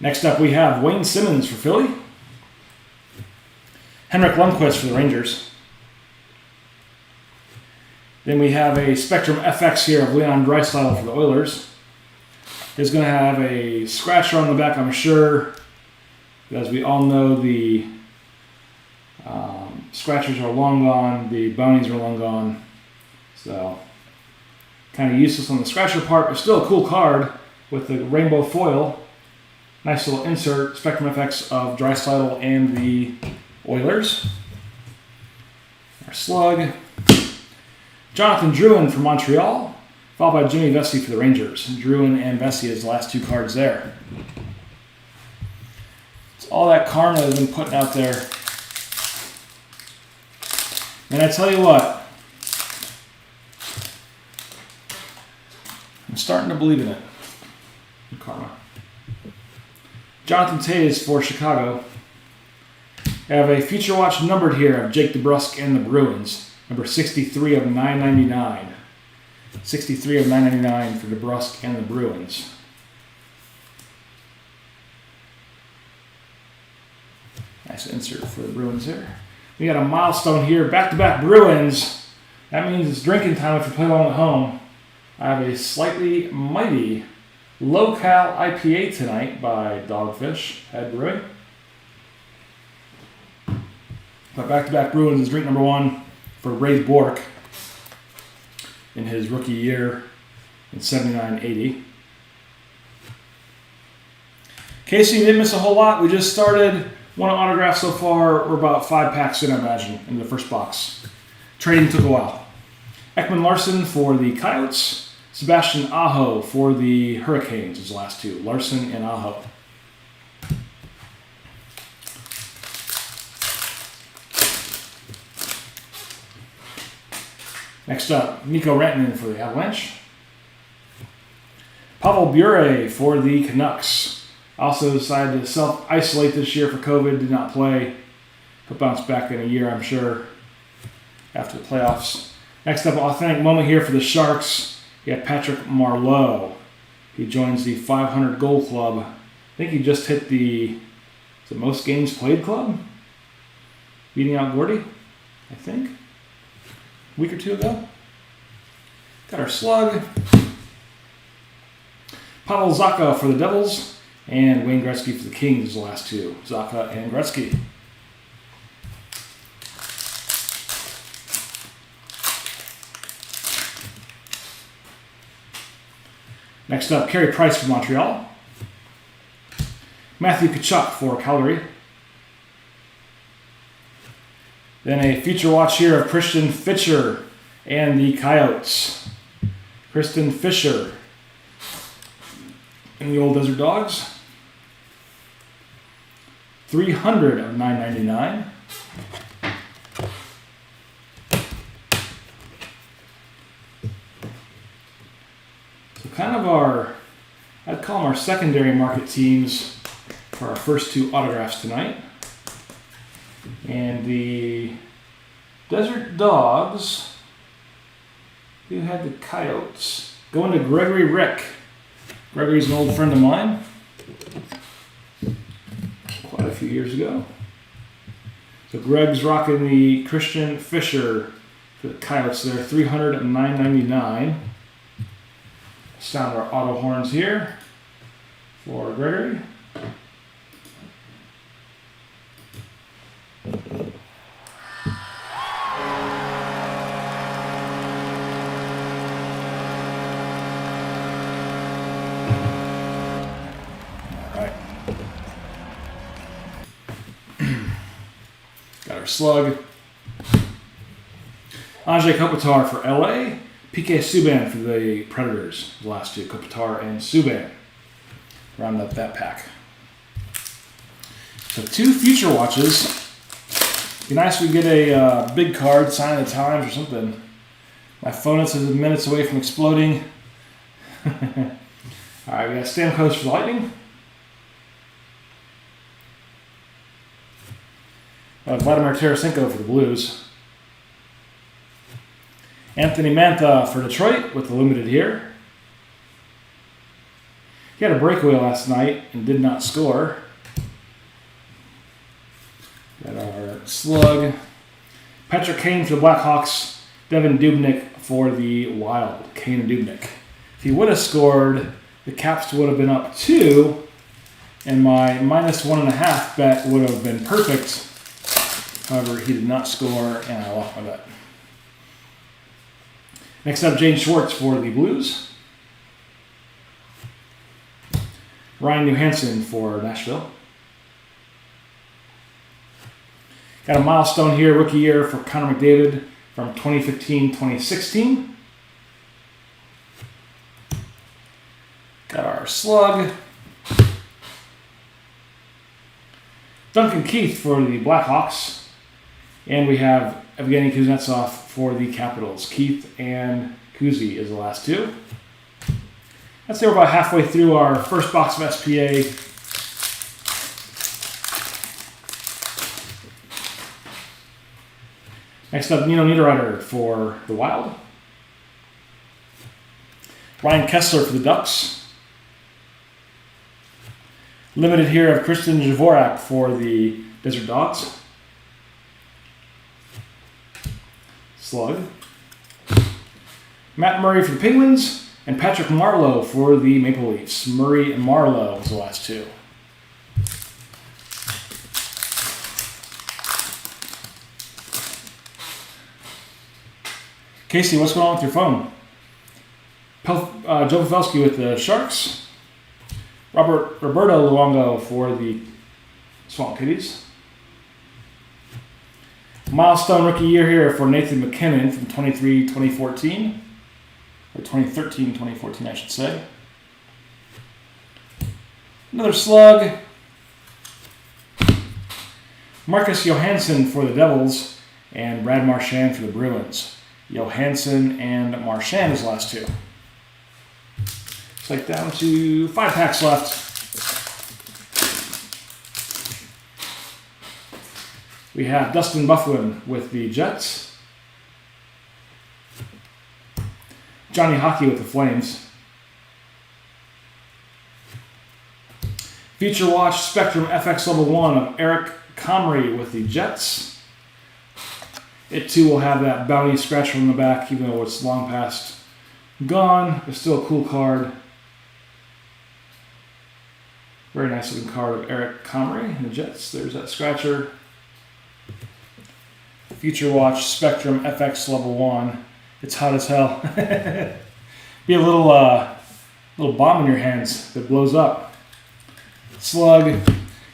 Next up we have Wayne Simmons for Philly. Henrik Lundqvist for the Rangers. Then we have a Spectrum FX here of Leon Draisaitl for the Oilers. He's going to have a scratcher on the back, I'm sure. As we all know, the scratchers are long gone, the bounties are long gone. So, kind of useless on the scratcher part, but still a cool card with the rainbow foil. Nice little insert, Spectrum FX of Draisaitl and the Oilers. Our slug. Jonathan Drouin from Montreal, followed by Jimmy Vesey for the Rangers. Drouin and Vesey is the last two cards there. It's all that karma has been putting out there. And I tell you what, I'm starting to believe in it. Karma. Jonathan Toews for Chicago. I have a Future Watch numbered here of Jake DeBrusk and the Bruins. Number 63 of 999. 63 of 999 for DeBrusque and the Bruins. Nice insert for the Bruins here. We got a milestone here. Back-to-back Bruins. That means it's drinking time if you play along at home. I have a slightly mighty low-cal IPA tonight by Dogfish Head Brewing. But back-to-back Bruins is drink number one for Ray Bork in his rookie year in 79-80. In case you didn't miss a whole lot, we just started one autograph so far. We're about 5 packs in, I imagine, in the first box. Trading took a while. Ekman Larson for the Coyotes. Sebastian Aho for the Hurricanes is the last two. Larson and Aho. Next up, Mikko Rantanen for the Avalanche. Pavel Bure for the Canucks. Also decided to self-isolate this year for COVID, did not play. He'll bounce back in a year, I'm sure, after the playoffs. Next up, authentic moment here for the Sharks. You have Patrick Marlowe. He joins the 500 goal club. I think he just hit the most games played club, beating out Gordy, I think. A week or two ago. Got our slug. Pavel Zacha for the Devils. And Wayne Gretzky for the Kings is the last two. Zacha and Gretzky. Next up, Carey Price for Montreal. Matthew Tkachuk for Calgary. Then a future watch here of Christian Fischer and the Coyotes. Kristen Fischer and the Old Desert Dogs. 300 of 999. So kind of I'd call them our secondary market teams for our first two autographs tonight. And the Desert Dogs, who had the Coyotes, going to Gregory Rick. Gregory's an old friend of mine. Quite a few years ago. So Greg's rocking the Christian Fischer for the Coyotes there. 300 of 999. Sound our auto horns here for Gregory. Got our slug. Andrei Kopitar for LA. PK Subban for the Predators. The last two, Kopitar and Subban. Round up that pack. So 2 future watches. Be nice if we get a big card, sign of the times or something. My phone is minutes away from exploding. Alright, we got Stamkos for the Lightning. Vladimir Tarasenko for the Blues. Anthony Mantha for Detroit with the limited here. He had a breakaway last night and did not score. Got our slug. Patrick Kane for the Blackhawks. Devin Dubnyk for the Wild. Kane and Dubnyk. If he would have scored, the Caps would have been up 2, and my -1.5 bet would have been perfect. However, he did not score, and I lost my bet. Next up, Jane Schwartz for the Blues. Ryan Johansson for Nashville. Got a milestone here, rookie year for Connor McDavid from 2015-2016. Got our slug. Duncan Keith for the Blackhawks. And we have Evgeny Kuznetsov for the Capitals. Keith and Kuzi is the last two. Let's say we're about halfway through our first box of SPA. Next up, Nino Niederreiter for the Wild. Ryan Kessler for the Ducks. Limited here of Kristen Dvorak for the Desert Dogs. Slug. Matt Murray for the Penguins, and Patrick Marlowe for the Maple Leafs. Murray and Marlowe was the last two. Casey, what's going on with your phone? Joe Pavelski with the Sharks. Roberto Luongo for the Swamp Kitties. Milestone rookie year here for Nathan McKinnon from 23-2014. Or 2013-2014, I should say. Another slug. Marcus Johansson for the Devils, and Brad Marchand for the Bruins. Johansson and Marchand is the last two. It's like down to 5 packs left. We have Dustin Byfuglien with the Jets. Johnny Hockey with the Flames. Future Watch Spectrum FX Level 1 of Eric Comrie with the Jets. It too will have that bounty scratch on the back, even though it's long past gone. It's still a cool card. Very nice looking card of Eric Comrie and the Jets. There's that scratcher. Future Watch Spectrum FX Level 1. It's hot as hell. Be a little bomb in your hands that blows up. Slug.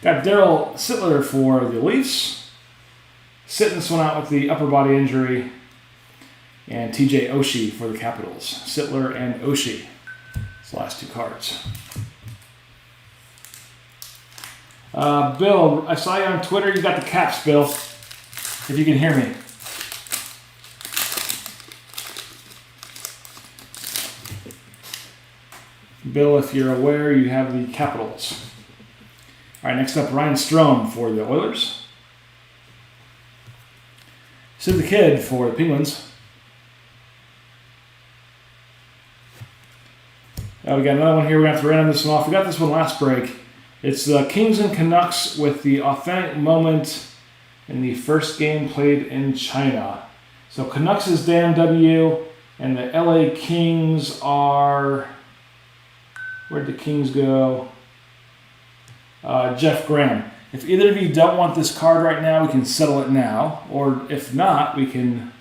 Got Daryl Sittler for the Leafs. Sitting this one out with the upper body injury. And TJ Oshie for the Capitals. Sittler and Oshie. It's the last two cards. Bill, I saw you on Twitter. You got the Caps, Bill. If you can hear me. Bill, if you're aware, you have the Capitals. All right, next up, Ryan Strome for the Oilers. Sid the Kid for the Penguins. We got another one here. We're going to have to random this one off. We got this one last break. It's the Kings and Canucks with the authentic moment in the first game played in China. So Canucks is Dan W. And the LA Kings are... Where'd the Kings go? Jeff Graham. If either of you don't want this card right now, we can settle it now. Or if not, we can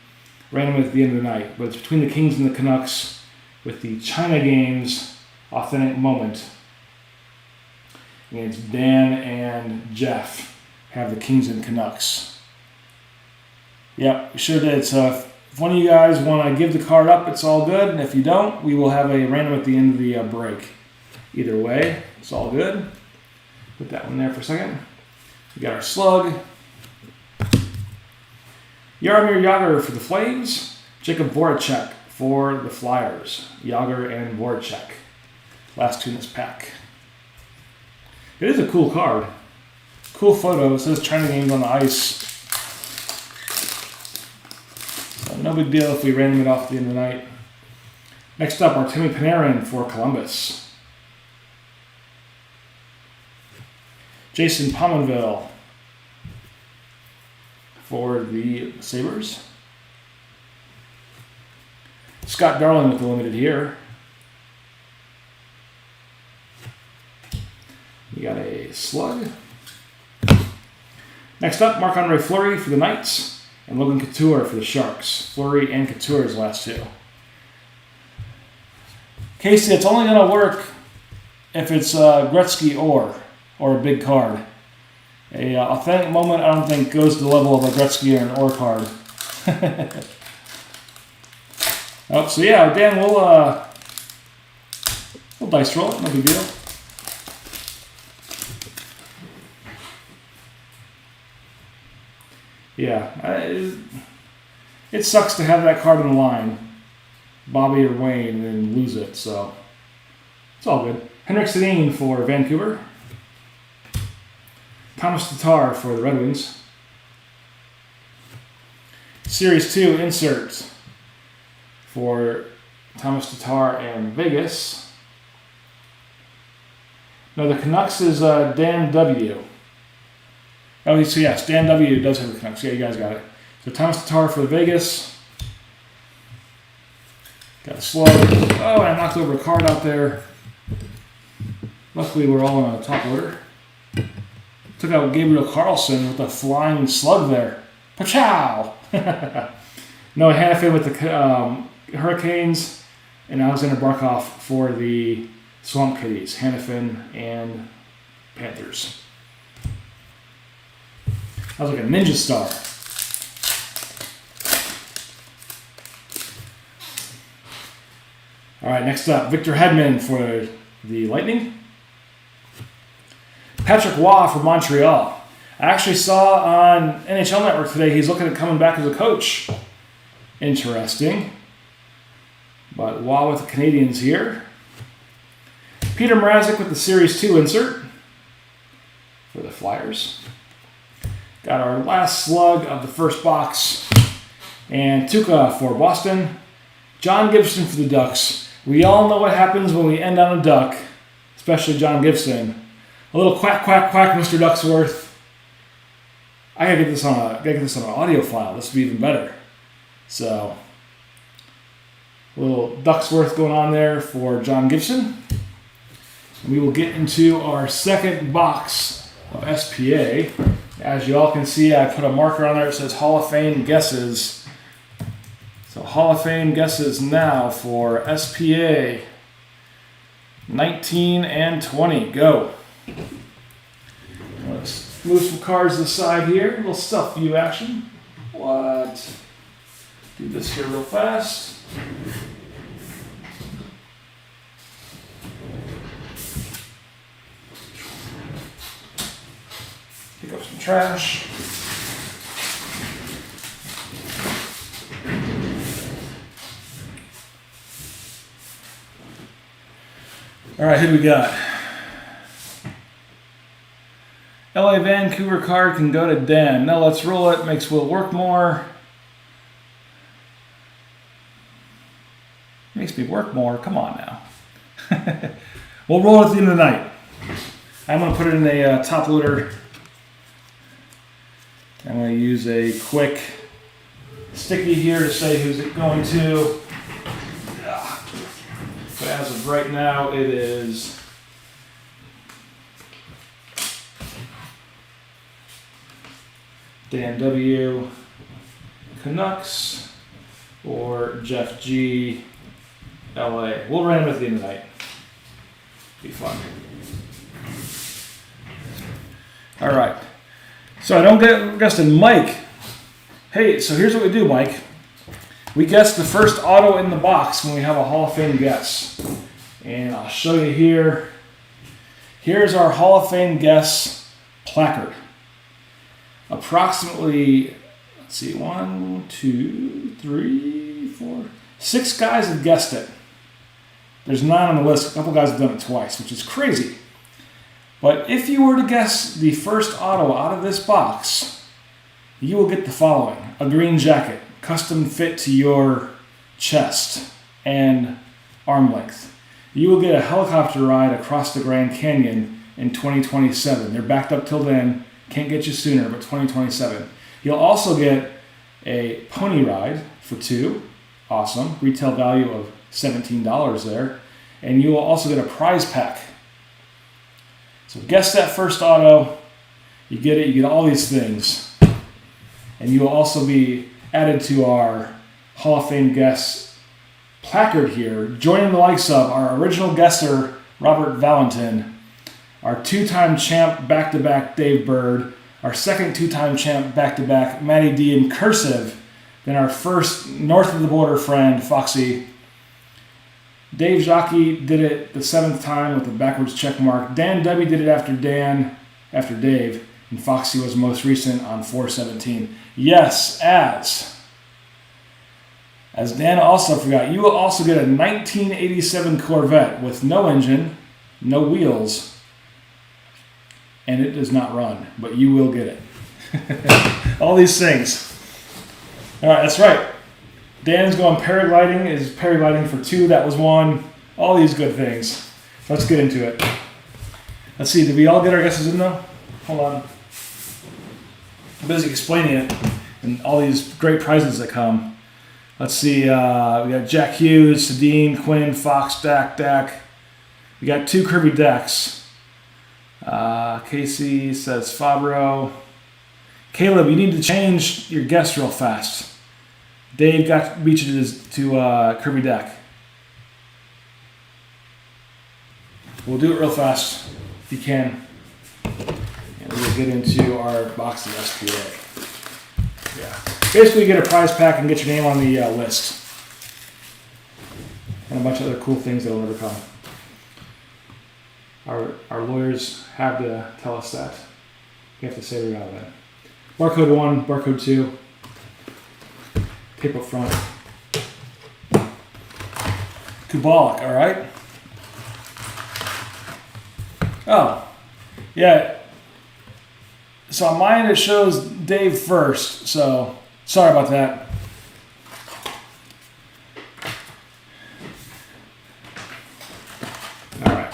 random it at the end of the night. But it's between the Kings and the Canucks with the China games authentic moment. And it's Dan and Jeff have the Kings and Canucks. Yep, we sure did. So if one of you guys want to give the card up, it's all good. And if you don't, we will have a random at the end of the break. Either way, it's all good. Put that one there for a second. We got our slug. Jaromir Jagr for the Flames. Jacob Voracek for the Flyers. Jagr and Voracek. Last two in this pack. It is a cool card. Cool photo. It says China games on the ice. So no big deal if we random it off at the end of the night. Next up, Artemi Panarin for Columbus. Jason Pominville for the Sabres. Scott Darling with the limited here. We got a slug. Next up, Marc-Andre Fleury for the Knights and Logan Couture for the Sharks. Fleury and Couture's last two. Casey, it's only going to work if it's Gretzky or a big card. A authentic moment, I don't think, goes to the level of a Gretzky or an Orr card. So yeah, Dan, we'll dice roll it, no big deal. Yeah, it sucks to have that card on the line, Bobby or Wayne, and then lose it, so it's all good. Henrik Sedin for Vancouver. Thomas Tatar for the Red Wings. Series 2 insert for Thomas Tatar and Vegas. No, the Canucks is Dan W. Oh, so yes, Dan W. does have the Canucks. Yeah, you guys got it. So Thomas Tatar for Vegas. Got a slug. Oh, I knocked over a card out there. Luckily, we're all in a top order. Took out Gabriel Carlson with a flying slug there. Pachow! Noah Hannafin with the Hurricanes, and Alexander Barkov for the Swamp Kitties, Hannafin and Panthers. That was like a ninja star. All right, next up, Victor Hedman for the Lightning. Patrick Waugh for Montreal. I actually saw on NHL Network today he's looking at coming back as a coach. Interesting. But Waugh with the Canadiens here. Peter Mrazek with the Series 2 insert for the Flyers. Got our last slug of the first box. And Tuukka for Boston. John Gibson for the Ducks. We all know what happens when we end on a duck, especially John Gibson. A little quack, quack, quack, Mr. Ducksworth. I gotta get this on an audio file. This would be even better. So, a little Ducksworth going on there for John Gibson. We will get into our second box of SPA. As you all can see, I put a marker on there that says Hall of Fame guesses. So Hall of Fame guesses now for SPA 19 and 20. Go. Let's move some cards to the side here. A little stuff view action. What? Do this here real fast. Pick up some trash. All right, who do we got? LA Vancouver card can go to Dan. Now let's roll it. Makes Will work more. Makes me work more. Come on now. We'll roll it at the end of the night. I'm going to put it in a top loader. I'm going to use a quick sticky here to say who's it going to. But as of right now, it is Dan W. Canucks or Jeff G. LA. We'll run them at the end of the night. Be fun. All right. So I don't get guessed Mike. Hey, so here's what we do, Mike. We guess the first auto in the box when we have a Hall of Fame guess. And I'll show you here. Here's our Hall of Fame guess placard. Approximately, let's see, 1, 2, 3, 4, 6 guys have guessed it. There's 9 on the list. A couple guys have done it twice, which is crazy. But if you were to guess the first auto out of this box, you will get the following. A green jacket, custom fit to your chest and arm length. You will get a helicopter ride across the Grand Canyon in 2027. They're backed up till then. Can't get you sooner, but 2027. You'll also get a pony ride for 2. Awesome. Retail value of $17 there. And you will also get a prize pack. So guess that first auto. You get it. You get all these things. And you will also be added to our Hall of Fame guess placard here, joining the likes of our original guesser, Robert Valentin, our 2-time champ back-to-back Dave Bird, our second 2-time champ back-to-back Matty D in cursive, then our first north of the border friend, Foxy. Dave Jockey did it the 7th time with a backwards check mark. Dan W did it after Dave, and Foxy was most recent on 4/17. Yes, as Dan also forgot, you will also get a 1987 Corvette with no engine, no wheels, and it does not run, but you will get it. All these things. All right, that's right. Dan's going paragliding. Is paragliding for 2. That was 1. All these good things. Let's get into it. Let's see. Did we all get our guesses in though? Hold on. I'm busy explaining it and all these great prizes that come. Let's see. We got Jack Hughes, Sedin, Quinn, Fox, Dak. We got 2 Kirby decks. Casey says Fabro. Caleb, you need to change your guess real fast. Dave beat you to Kirby deck. We'll do it real fast if you can. And we'll get into our box of SPA. Yeah. Basically, you get a prize pack and get your name on the list. And a bunch of other cool things that will never come. Our lawyers have to tell us that. We have to say we're out of that. Barcode 1, barcode 2. Tape up front. Kubalik, all right. Oh, yeah. So on mine it shows Dave first, so sorry about that. All right.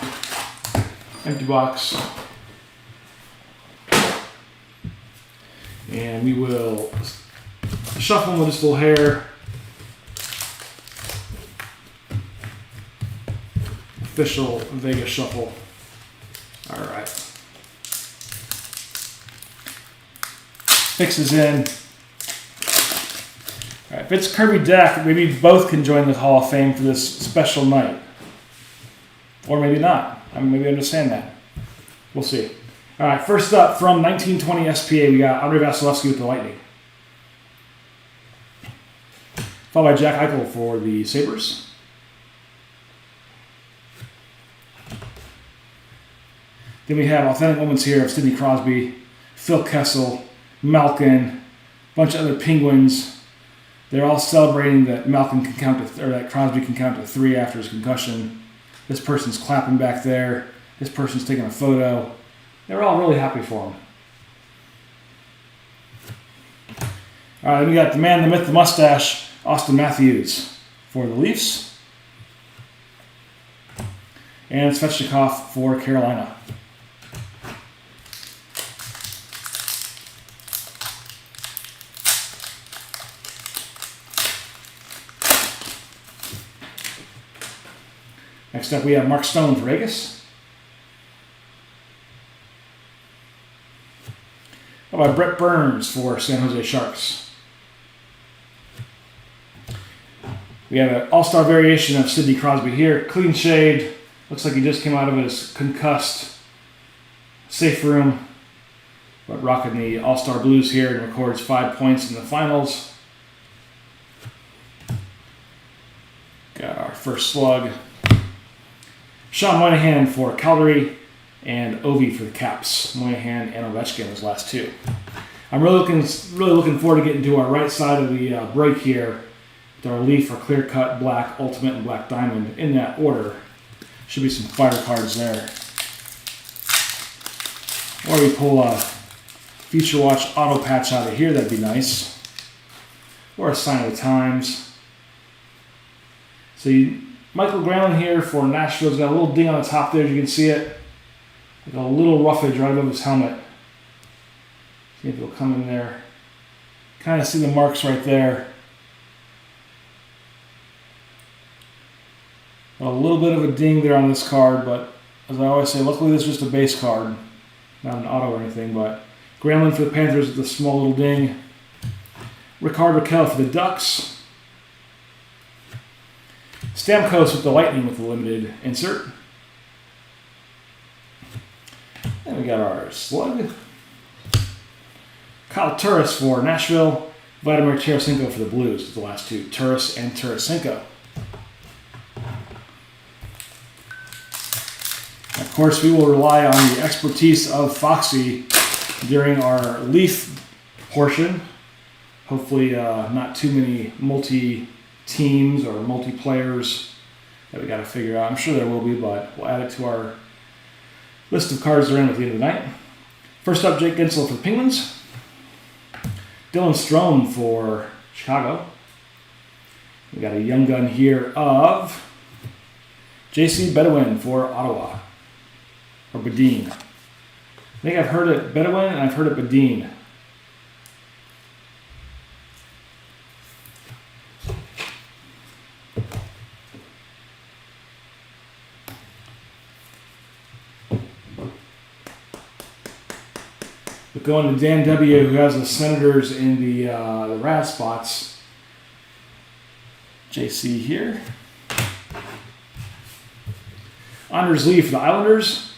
Empty box. And we will shuffle them with this little hair. Official Vegas shuffle. All right. Mixes in. All right, if it's Kirby deck, maybe both can join the Hall of Fame for this special night. Or maybe not. I mean, maybe I understand that. We'll see. All right, first up from 1920 SPA, we got Andrei Vasilevsky with the Lightning. Followed by Jack Eichel for the Sabres. Then we have authentic moments here of Sidney Crosby, Phil Kessel, Malkin, a bunch of other Penguins. They're all celebrating that Malkin can count to, or that Crosby can count to 3 after his concussion. This person's clapping back there. This person's taking a photo. They're all really happy for him. All right, then we got the man, the myth, the mustache, Austin Matthews for the Leafs. And Svechnikov for Carolina. Next up, we have Mark Stone for Vegas. How about Brett Burns for San Jose Sharks? We have an all-star variation of Sidney Crosby here. Clean shade. Looks like he just came out of his concussed safe room. But rocking the all-star blues here and records 5 points in the finals. Got our first slug. Sean Moynihan for Calgary and Ovi for the Caps. Moynihan and Ovechkin, those last 2. I'm really looking forward to getting to our right side of the break here with our Leaf, our Clear Cut, Black, Ultimate, and Black Diamond in that order. Should be some fire cards there. Or we pull a Future Watch auto patch out of here, that'd be nice. Or a Sign of the Times. So Michael Granlund here for Nashville's got a little ding on the top there, as you can see it. Like a little roughage right above his helmet. See if it'll come in there. Kind of see the marks right there. A little bit of a ding there on this card, but as I always say, luckily this is just a base card, not an auto or anything. But Granlund for the Panthers with a small little ding. Ricard Raquel for the Ducks. Stamkos with the Lightning with the limited insert. And we got our slug. Kyle Turris for Nashville. Vladimir Tarasenko for the Blues with the last 2. Turris and Tarasenko. Of course, we will rely on the expertise of Foxy during our Leaf portion. Hopefully not too many multi-teams or multiplayers that we got to figure out. I'm sure there will be, but we'll add it to our list of cards that are in at the end of the night. First up, Jake Gensel for the Penguins. Dylan Strome for Chicago. We got a young gun here of J.C. Bedouin for Ottawa. Or Bedeen. I think I've heard it Bedouin and I've heard it Bedeen. But going to Dan W., who has the Senators in the RAS spots. JC here. Anders Lee for the Islanders.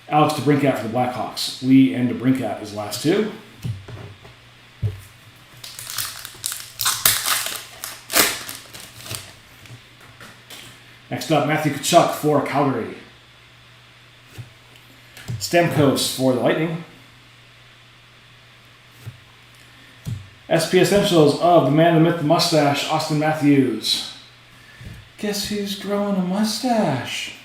Alex DeBrincat for the Blackhawks. Lee and DeBrincat is the last two. Next up, Matthew Tkachuk for Calgary. Stamkos for the Lightning. SP Essentials of the man, the myth, the mustache, Austin Matthews. Guess who's growing a mustache?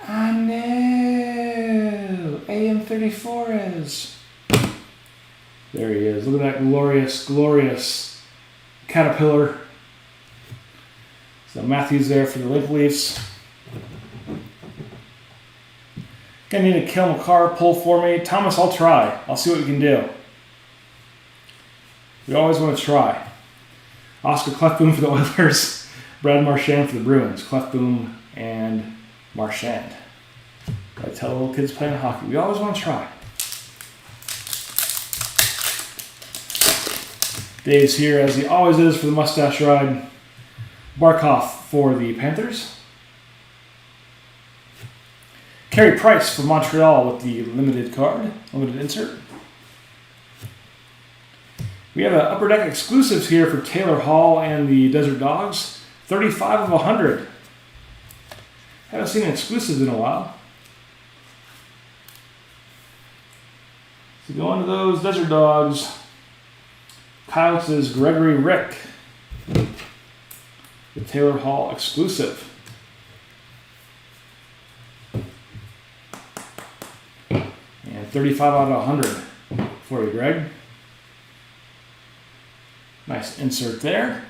I know. AM34 is. There he is. Look at that glorious, glorious caterpillar. So Matthews there for the Maple Leafs. Gonna need a Kel McCarr pull for me. Thomas, I'll try. I'll see what we can do. We always want to try. Oscar Clefboom for the Oilers. Brad Marchand for the Bruins. Clefboom and Marchand. I tell little kids playing hockey, we always want to try. Dave's here as he always is for the mustache ride. Barkov for the Panthers. Carey Price for Montreal with the limited card, limited insert. We have an Upper Deck exclusives here for Taylor Hall and the Desert Dogs. 35 of 100. Haven't seen exclusives in a while. So going to those Desert Dogs. Coyotes is Gregory Rick. The Taylor Hall exclusive. And 35 out of 100 for you, Greg. Nice insert there.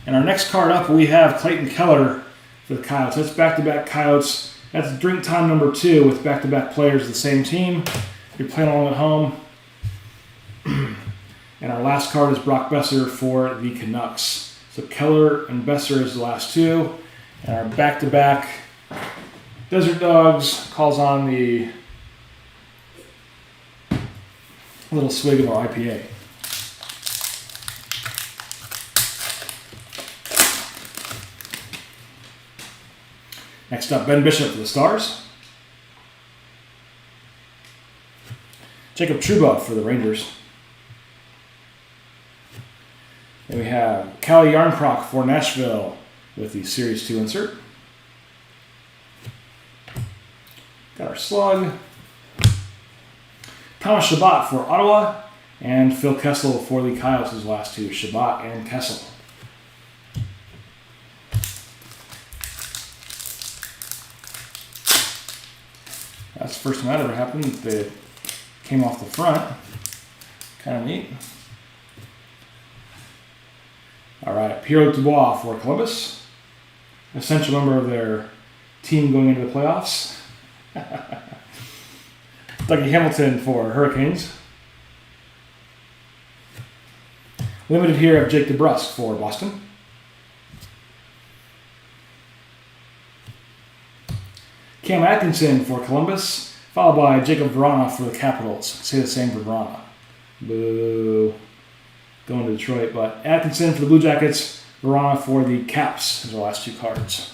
And our next card up, we have Clayton Keller for the Coyotes. That's back-to-back Coyotes. That's drink time number 2 with back-to-back players of the same team. You're playing along at home. And our last card is Brock Besser for the Canucks. So Keller and Besser is the last two. And our back-to-back Desert Dogs calls on the little swig of our IPA. Next up, Ben Bishop for the Stars. Jacob Trouba for the Rangers. Then we have Callie Yarncroc for Nashville with the Series 2 insert. Got our slug. Thomas Chabot for Ottawa. And Phil Kessel for the Coyotes, his last two, Chabot and Kessel. That's the first time that ever happened. They came off the front. Kind of neat. All right, Pierre Dubois for Columbus. Essential member of their team going into the playoffs. Dougie Hamilton for Hurricanes. Limited here of Jake DeBrusk for Boston. Cam Atkinson for Columbus, followed by Jacob Vrana for the Capitals. Say the same for Vrana. Boo. Going to Detroit, but Atkinson for the Blue Jackets, Vrana for the Caps is the last two cards.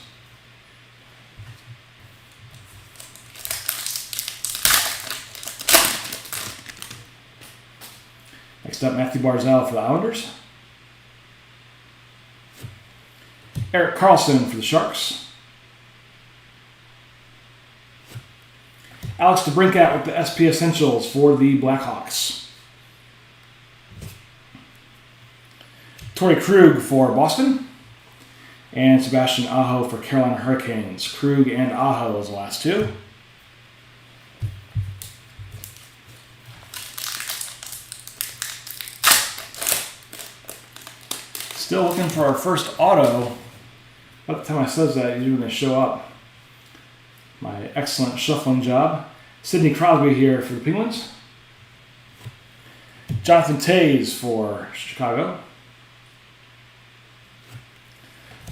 Next up, Matthew Barzal for the Islanders. Erik Karlsson for the Sharks. Alex DeBrincat with the SP Essentials for the Blackhawks. Torrey Krug for Boston. And Sebastian Aho for Carolina Hurricanes. Krug and Aho is the last two. Still looking for our first auto. By the time I says that, he's going to show up. My excellent shuffling job. Sidney Crosby here for the Penguins. Jonathan Toews for Chicago.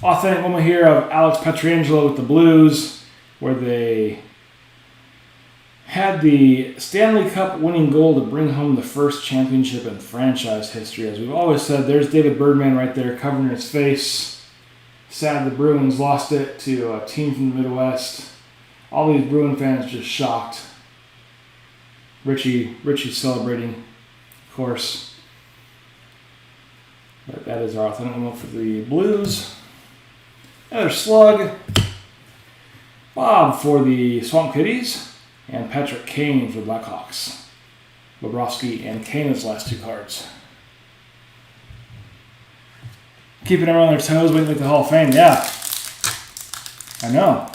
Authentic moment here of Alex Pietrangelo with the Blues, where they had the Stanley Cup winning goal to bring home the first championship in franchise history. As we've always said, there's David Bergman right there covering his face. Sad the Bruins lost it to a team from the Midwest. All these Bruin fans just shocked. Richie celebrating, of course. But that is our authentic moment for the Blues. Another slug. Bob for the Swamp Kitties. And Patrick Kane for the Blackhawks. Bobrovsky and Kane as last two cards. Keeping everyone on their toes, waiting like the Hall of Fame. Yeah. I know.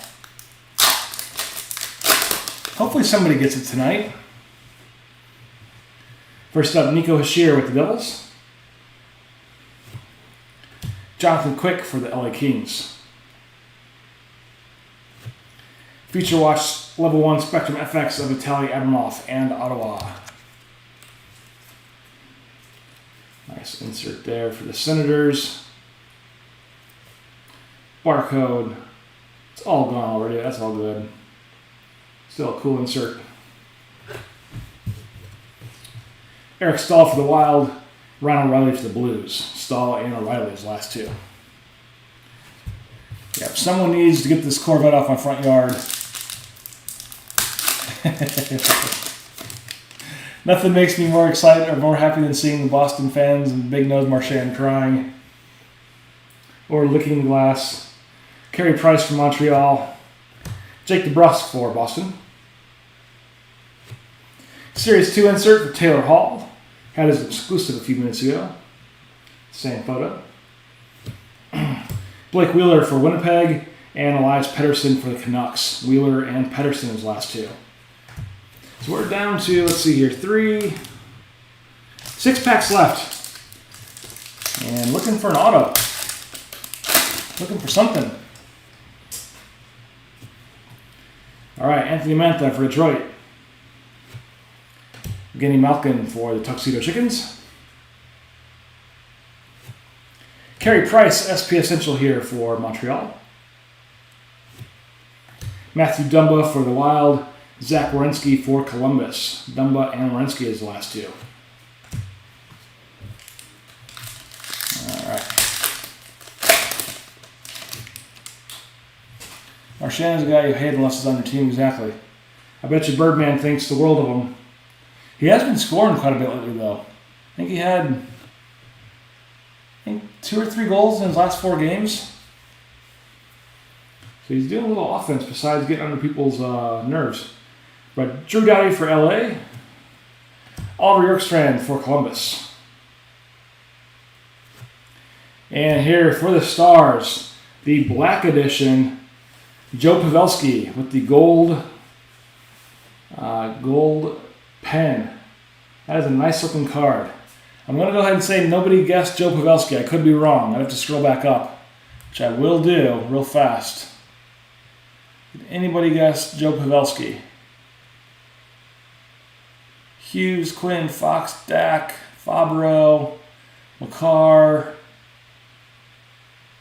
Hopefully somebody gets it tonight. First up, Nico Hischier with the Devils. Jonathan Quick for the LA Kings. Feature Watch Level 1 Spectrum FX of Vitaly Abramov and Ottawa. Nice insert there for the Senators. Barcode. It's all gone already. That's all good. Still a cool insert. Eric Stahl for the Wild. Ryan O'Reilly for the Blues. Stahl and O'Reilly's last two. Yeah, someone needs to get this Corvette off my front yard. Nothing makes me more excited or more happy than seeing the Boston fans and Big Nose Marchand crying or licking the glass. Carey Price from Montreal. Jake DeBrusk for Boston. Series 2 insert for Taylor Hall. Had his exclusive a few minutes ago. Same photo. Blake Wheeler for Winnipeg and Elias Pettersson for the Canucks. Wheeler and Pettersson his last two. So we're down to, let's see here, 6 packs left. And looking for an auto. Looking for something. All right, Anthony Mantha for Detroit. Evgeny Malkin for the Tuxedo Chickens. Carey Price, SP Essential here for Montreal. Matthew Dumba for the Wild. Zach Werenski for Columbus. Dumba and Werenski is the last two. All right. Marchand's a guy you hate unless it's on your team, exactly. I bet you Birdman thinks the world of him. He has been scoring quite a bit lately, though. I think he had 2 or 3 goals in his last 4 games. So he's doing a little offense besides getting under people's nerves. But Drew Doughty for LA. Oliver Yerkstrand for Columbus. And here for the Stars, the Black Edition, Joe Pavelski with the gold pen. That is a nice looking card. I'm going to go ahead and say nobody guessed Joe Pavelski. I could be wrong. I'd have to scroll back up, which I will do real fast. Did anybody guess Joe Pavelski? Hughes, Quinn, Fox, Dak, Fabro, Makar,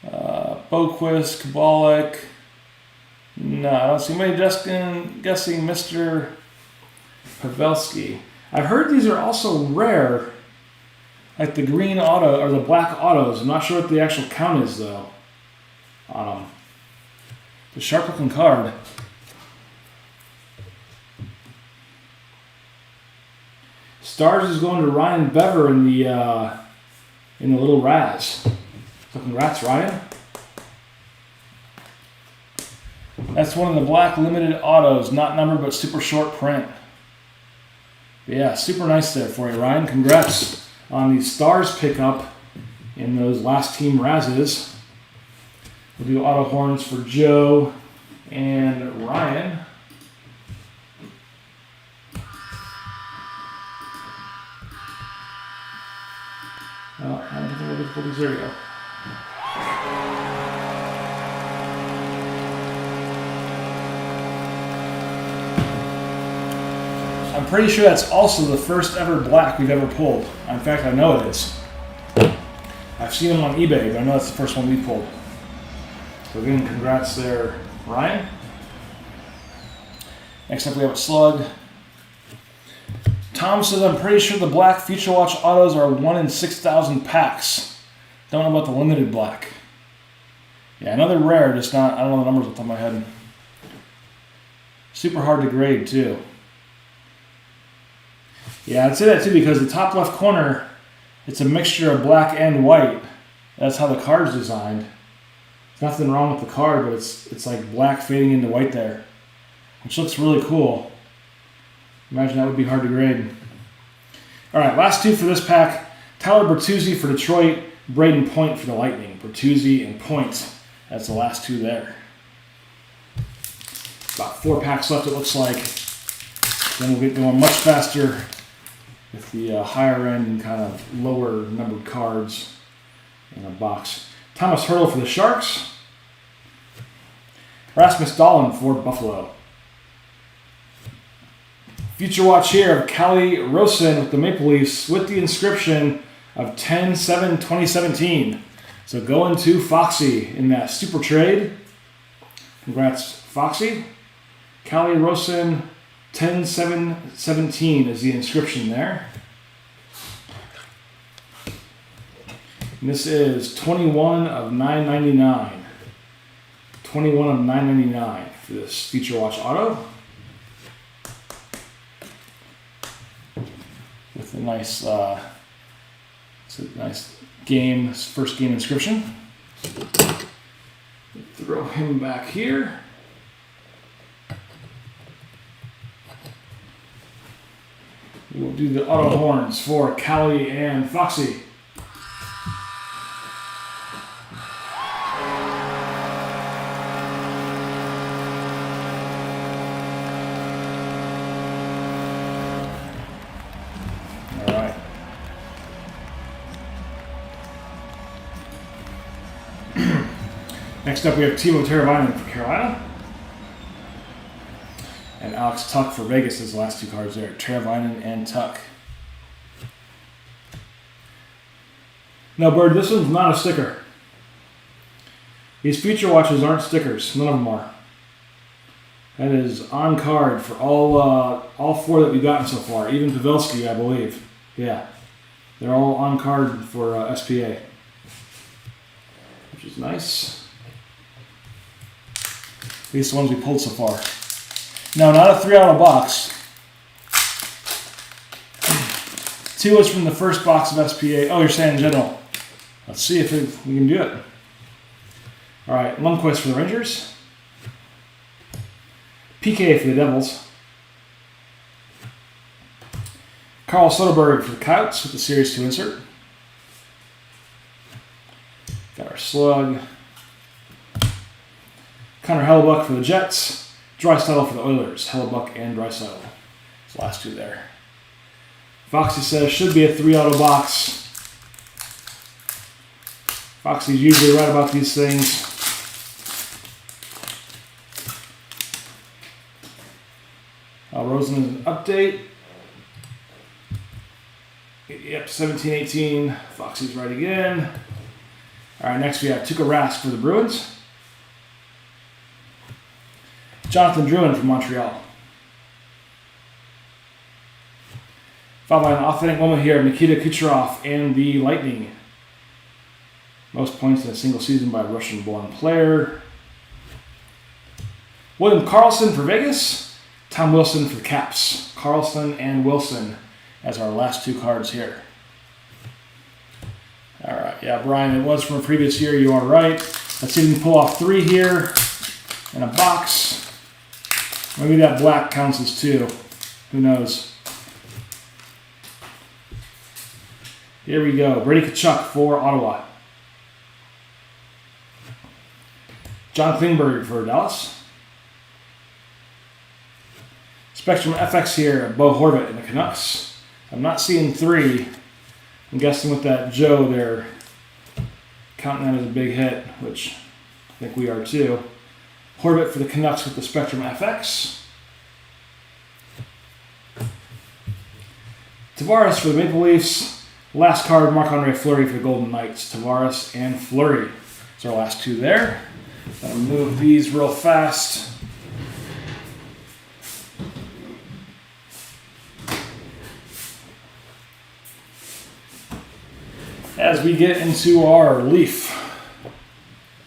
Boquist, Kabalik. No, I don't see anybody guessing Mr. Pavelski. I've heard these are also rare, like the green auto or the black autos. I'm not sure what the actual count is though on them. The sharp looking card. Stars is going to Ryan Bever in the little Raz. So congrats, Ryan. That's one of the black limited autos, not numbered but super short print. But yeah, super nice there for you, Ryan. Congrats on the Stars pickup in those last team Razes. We'll do auto horns for Joe and Ryan. There we go. I'm pretty sure that's also the first ever black we've ever pulled. In fact, I know it is. I've seen them on eBay, but I know that's the first one we pulled. So again, congrats there, Ryan. Next up we have a slug. Tom says, I'm pretty sure the black Future Watch autos are 1 in 6,000 packs. Don't know about the limited black. Yeah, I know they're rare, just not, I don't know the numbers off the top of my head. Super hard to grade too. Yeah, I'd say that too because the top left corner, it's a mixture of black and white. That's how the card's designed. There's nothing wrong with the card, but it's like black fading into white there, which looks really cool. Imagine that would be hard to grade. All right, last two for this pack. Tyler Bertuzzi for Detroit, Braden Point for the Lightning. Bertuzzi and Point, that's the last two there. About 4 packs left, it looks like. Then we'll get going much faster with the higher end and kind of lower numbered cards in a box. Thomas Hurdle for the Sharks. Rasmus Dahlin for Buffalo. Future Watch here of Callie Rosen with the Maple Leafs with the inscription of 10/7/2017. So going to Foxy in that super trade. Congrats, Foxy. Callie Rosen, 10/7/17 is the inscription there. And this is 21 of 999. 21 of 999 for this Future Watch auto. With a nice, it's a nice game, first game inscription. Throw him back here. We'll do the auto horns for Callie and Foxy. All right. Next up, we have Timo Teravainen for Carolina. And Alex Tuck for Vegas is the last two cards there. Teravainen and Tuck. No, Bird, this one's not a sticker. These Future Watches aren't stickers. None of them are. That is on card for all 4 that we've gotten so far. Even Pavelski, I believe. Yeah. They're all on card for SPA. Which is nice. These are the ones we pulled so far. No, not a 3 out of box. 2 is from the first box of SPA. Oh, you're saying in general. Let's see if we can do it. All right, Lundqvist for the Rangers. PK for the Devils. Carl Soderberg for the Coyotes with the Series 2 insert. Got our slug. Connor Hellebuck for the Jets. Draisaitl for the Oilers. Hellebuck and Draisaitl. The last two there. Foxy says should be a 3 auto box. Foxy's usually right about these things. Rosen is an update. Yep, 17-18. Foxy's right again. All right, next we have Tuukka Rask for the Bruins. Jonathan Drouin from Montreal. Followed by an authentic moment here of Nikita Kucherov and the Lightning. Most points in a single season by a Russian-born player. William Karlsson for Vegas. Tom Wilson for the Caps. Karlsson and Wilson as our last two cards here. All right, yeah, Brian, it was from a previous year. You are right. Let's see if we can pull off 3 here in a box. Maybe that black counts as 2. Who knows? Here we go. Brady Tkachuk for Ottawa. John Klingberg for Dallas. Spectrum FX here, Bo Horvat in the Canucks. I'm not seeing 3. I'm guessing with that Joe there, counting that as a big hit, which I think we are too. Horvat for the Canucks with the Spectrum FX. Tavares for the Maple Leafs. Last card, Marc-Andre Fleury for the Golden Knights. Tavares and Fleury. That's our last two there. I'll move these real fast. As we get into our Leaf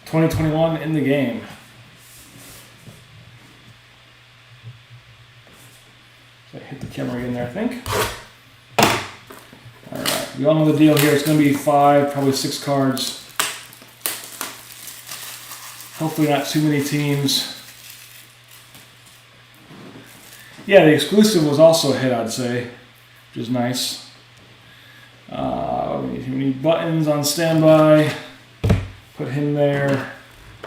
2021 in the game. So I hit the camera again there, I think. Alright, we all know the deal here. It's going to be 5, probably 6 cards. Hopefully not too many teams. Yeah, the exclusive was also a hit, I'd say, which is nice. We need buttons on standby. Put him there.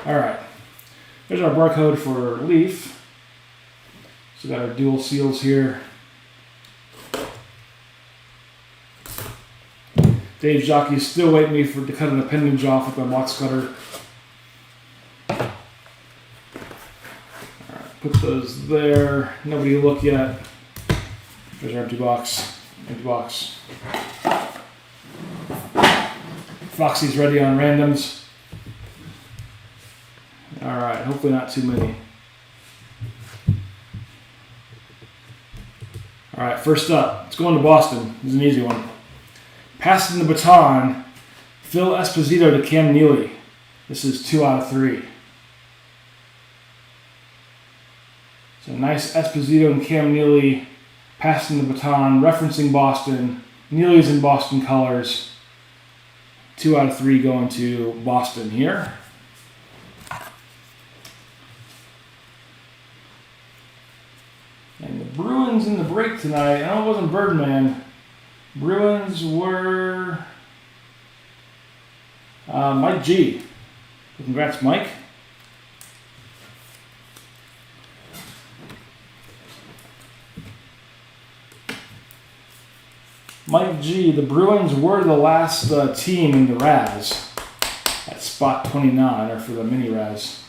Alright. There's our barcode for Leaf. So we got our dual seals here. Dave Jockey's still waiting me to cut an appendage off with my box cutter. Alright, put those there. Nobody look yet. There's our empty box. Empty box. Foxy's ready on randoms. Alright, hopefully not too many. Alright, first up, it's going to Boston. This is an easy one. Passing the baton, Phil Esposito to Cam Neely. This is 2 out of 3. So nice Esposito and Cam Neely passing the baton, referencing Boston. Neely's in Boston colors. 2 out of 3 going to Boston here. And the Bruins in the break tonight. I know it wasn't Birdman. Bruins were Mike G. Congrats, Mike. Mike G, the Bruins were the last team in the Raz at spot 29, or for the mini Raz.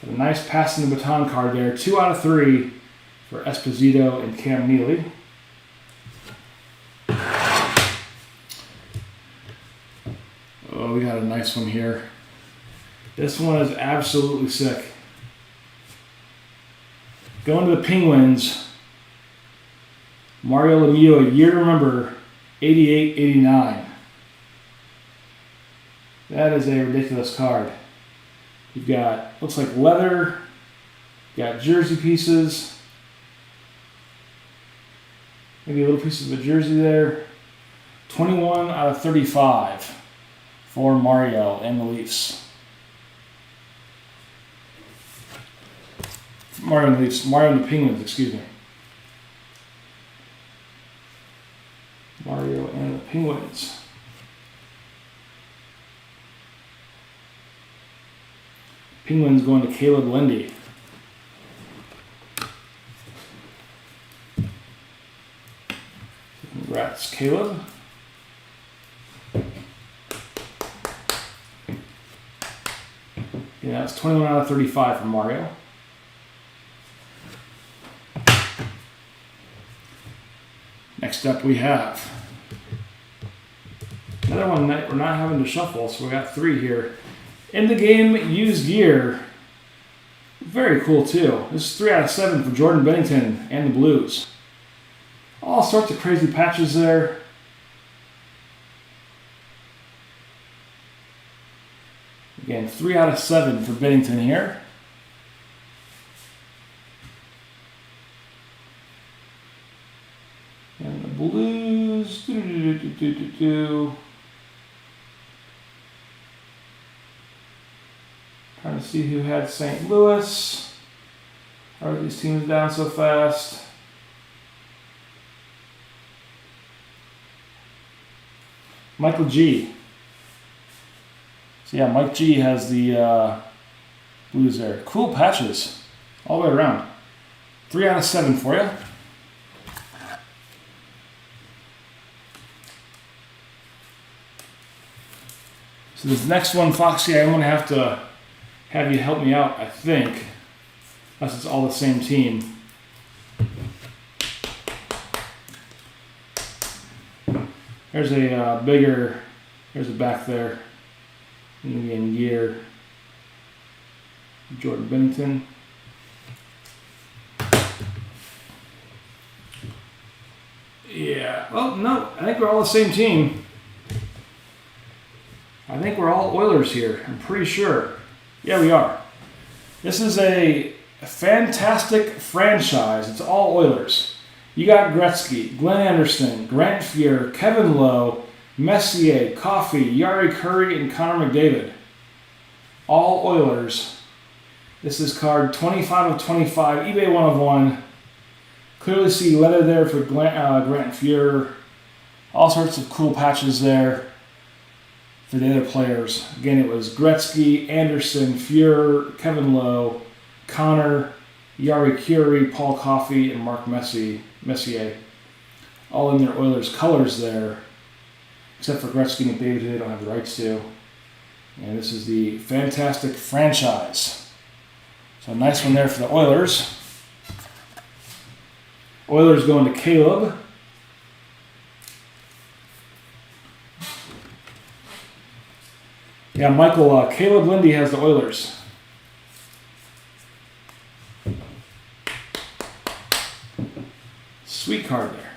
But a nice passing the baton card there. 2 out of 3 for Esposito and Cam Neely. Oh, we got a nice one here. This one is absolutely sick. Going to the Penguins. Mario Lemieux, a year to remember. 88-89. That is a ridiculous card. You've got, looks like leather. You got jersey pieces. Maybe a little piece of a jersey there. 21 out of 35 for Mario and the Leafs. Mario and the Leafs. Mario and the Penguins, excuse me. Mario and the Penguins. Penguins going to Caleb Lindy. Congrats, Caleb. Yeah, that's 21 out of 35 for Mario. Next up we have another one that we're not having to shuffle, so we got 3 here. In the game, used gear. Very cool too. This is 3 out of 7 for Jordan Bennington and the Blues. All sorts of crazy patches there. Again, 3 out of 7 for Bennington here. And the Blues. Trying to see who had St. Louis. How are these teams down so fast? Michael G. So yeah, Mike G has the Blues there. Cool patches all the way around. 3 out of 7 for you. So this next one, Foxy, I'm going to have you help me out, I think. Unless it's all the same team. There's a bigger, there's a back there, in gear, Jordan Bennington. Yeah, oh no, I think we're all the same team. I think we're all Oilers here, I'm pretty sure. Yeah, we are. This is a fantastic franchise. It's all Oilers. You got Gretzky, Glenn Anderson, Grant Fuhr, Kevin Lowe, Messier, Coffey, Yari Curry, and Connor McDavid. All Oilers. This is card 25 of 25, eBay 1 of 1. Clearly see leather there for Grant Fuhr. All sorts of cool patches there for the other players. Again, it was Gretzky, Anderson, Fuhr, Kevin Lowe, Connor, Yari Curry, Paul Coffey, and Mark Messier. All in their Oilers colors there, except for Gretzky and McDavid, who they don't have the rights to. And this is the fantastic franchise. So a nice one there for the Oilers. Oilers going to Caleb. Yeah, Michael, Caleb Lindy has the Oilers. Sweet card there.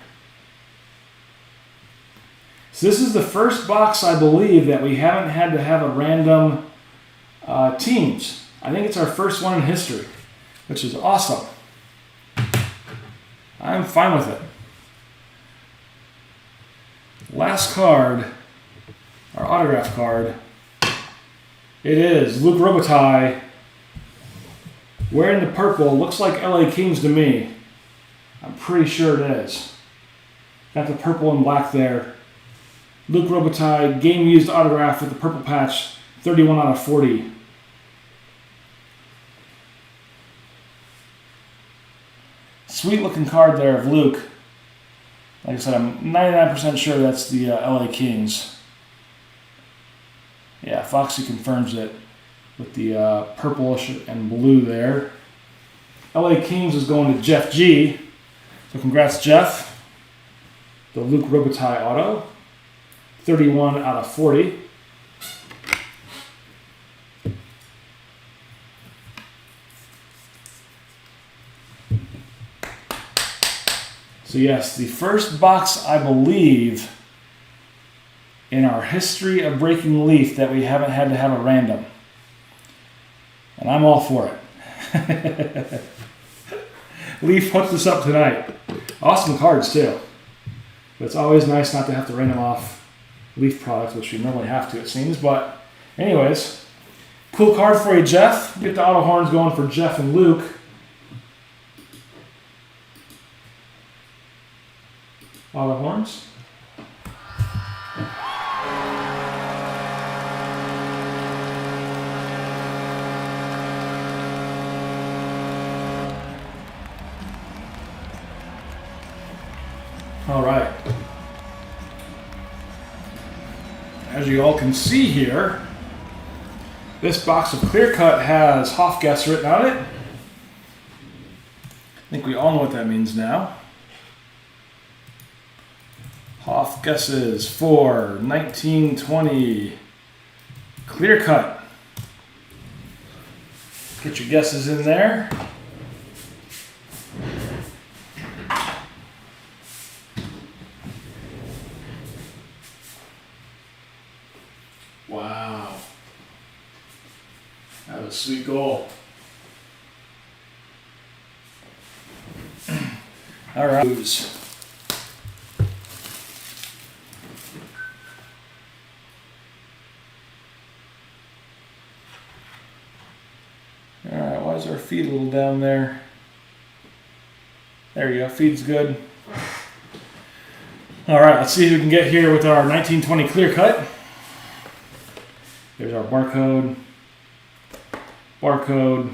So this is the first box, I believe, that we haven't had to have a random teams. I think it's our first one in history, which is awesome. I'm fine with it. Last card, our autograph card. It is Luc Robitaille wearing the purple. Looks like LA Kings to me. I'm pretty sure it is. Got the purple and black there. Luc Robitaille, game used autograph with the purple patch, 31 out of 40. Sweet looking card there of Luke. Like I said, I'm 99% sure that's the LA Kings. Yeah, Foxy confirms it with the purplish and blue there. LA Kings is going to Jeff G. So congrats, Jeff. The Luc Robitaille auto. 31 out of 40. So yes, the first box, I believe, in our history of breaking Leaf that we haven't had to have a random. And I'm all for it. Leaf hooked us up tonight. Awesome cards too. But it's always nice not to have to random off Leaf products, which we normally have to, it seems. But anyways, cool card for you, Jeff. Get the auto horns going for Jeff and Luke. Auto horns. All right. As you all can see here, this box of Clear Cut has Hofguess written on it. I think we all know what that means now. Hofguesses for 1920 Clear Cut. Get your guesses in there. Wow. That was a sweet goal. All right. Alright, why is our feed a little down there? There you go, feed's good. Alright, let's see who we can get here with our 1920 Clear Cut. There's our barcode. Barcode.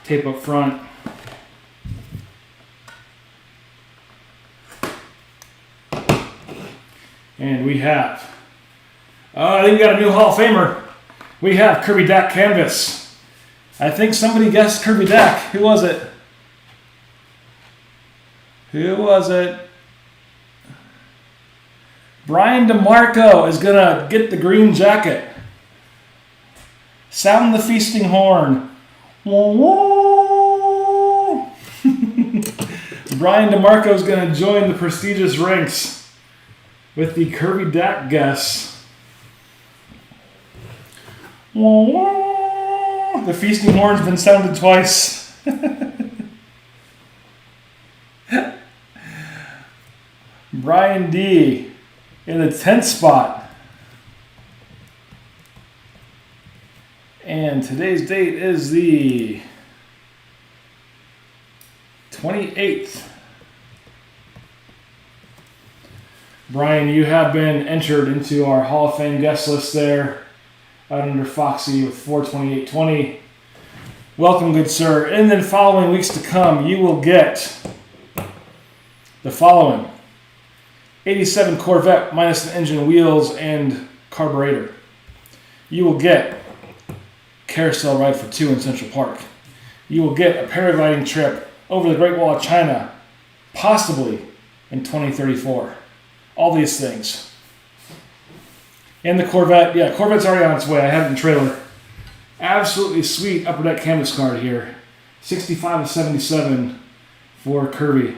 Tape up front. And we have, I think we got a new Hall of Famer. We have Kirby Dack Canvas. I think somebody guessed Kirby Dack. Who was it? Who was it? Brian DeMarco is going to get the green jacket. Sound the feasting horn. Brian DeMarco is going to join the prestigious ranks with the Kirby Dak guess. The feasting horn's been sounded twice. Brian D in the 10th spot. And today's date is the 28th. Brian, you have been entered into our Hall of Fame guest list there, out under Foxy with 428.20. Welcome, good sir. And then following weeks to come, you will get the following. 87 Corvette minus the engine, wheels, and carburetor. You will get carousel ride for 2 in Central Park. You will get a paragliding trip over the Great Wall of China, possibly in 2034. All these things. And the Corvette, yeah, Corvette's already on its way. I have it in trailer. Absolutely sweet upper deck canvas card here. 65 of 77 for Kirby.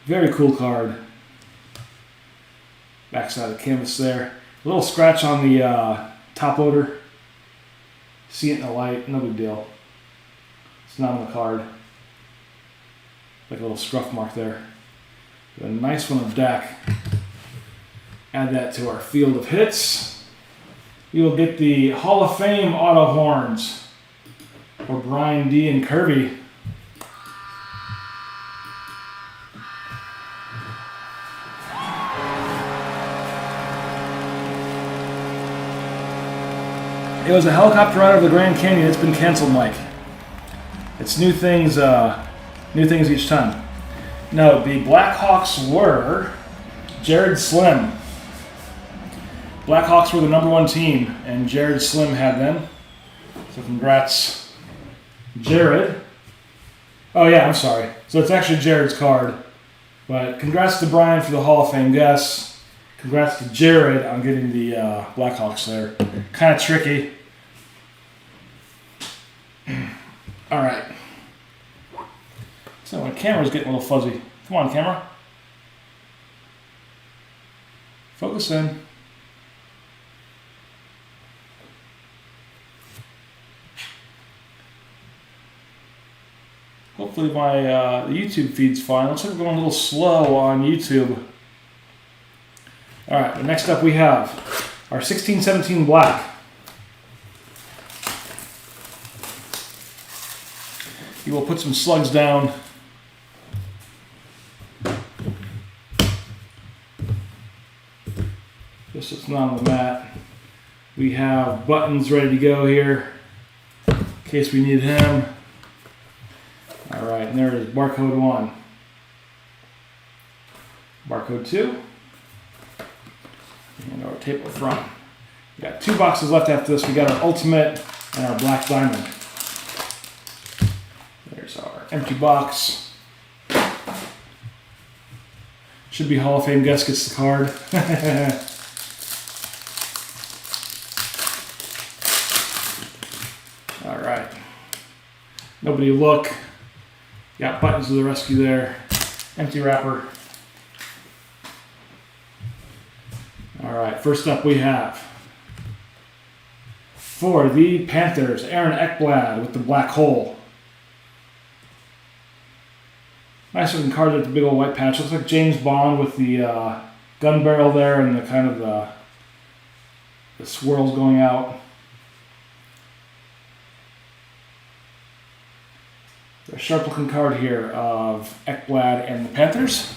Very cool card. Backside of the canvas there. A little scratch on the top loader. See it in the light, no big deal. It's not on the card. Like a little scruff mark there. A nice one on the deck. Add that to our field of hits. You will get the Hall of Fame auto horns for Brian D and Kirby. It was a helicopter ride over the Grand Canyon. It's been canceled, Mike. It's new things each time. No, the Blackhawks were Jared Slim. Blackhawks were the #1 team, and Jared Slim had them. So congrats, Jared. Oh yeah, I'm sorry. So it's actually Jared's card. But congrats to Brian for the Hall of Fame guess. Congrats to Jared on getting the Blackhawks there. Kind of tricky. All right. So my camera's getting a little fuzzy. Come on, camera. Focus in. Hopefully my YouTube feed's fine. Looks like we're going a little slow on YouTube. All right, next up we have our 16-17 black. You will put some slugs down. Just so it's not on the mat. We have buttons ready to go here in case we need him. All right, and there it is, barcode 1. Barcode 2. And our tape up front. We got 2 boxes left after this. We got our ultimate and our black diamond. There's our empty box. Should be Hall of Fame guest gets the card. All right. Nobody look. Got buttons to the rescue there. Empty wrapper. All right, first up we have for the Panthers, Aaron Ekblad with the black hole. Nice looking card with the big old white patch. Looks like James Bond with the gun barrel there and the kind of the swirls going out. A sharp looking card here of Ekblad and the Panthers.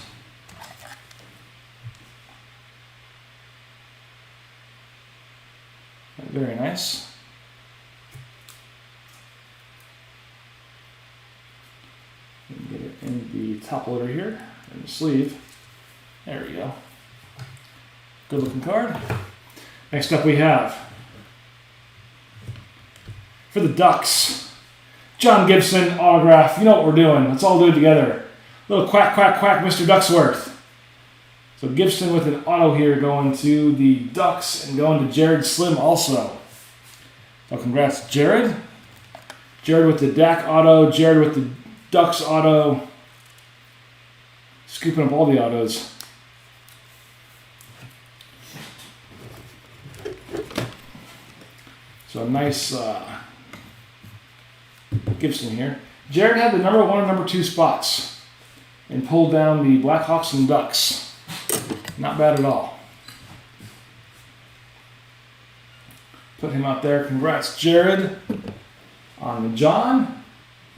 Very nice. Get it in the top loader here, in the sleeve. There we go. Good looking card. Next up we have, for the Ducks, John Gibson autograph. You know what we're doing. Let's all do it together. Little quack, quack, quack, Mr. Ducksworth. So Gibson with an auto here going to the Ducks and going to Jared Slim also. So congrats, Jared. Jared with the Dak auto, Jared with the Ducks auto. Scooping up all the autos. So a nice Gibson here. Jared had the number 1 and number 2 spots and pulled down the Blackhawks and Ducks. Not bad at all. Put him out there. Congrats, Jared. On the John.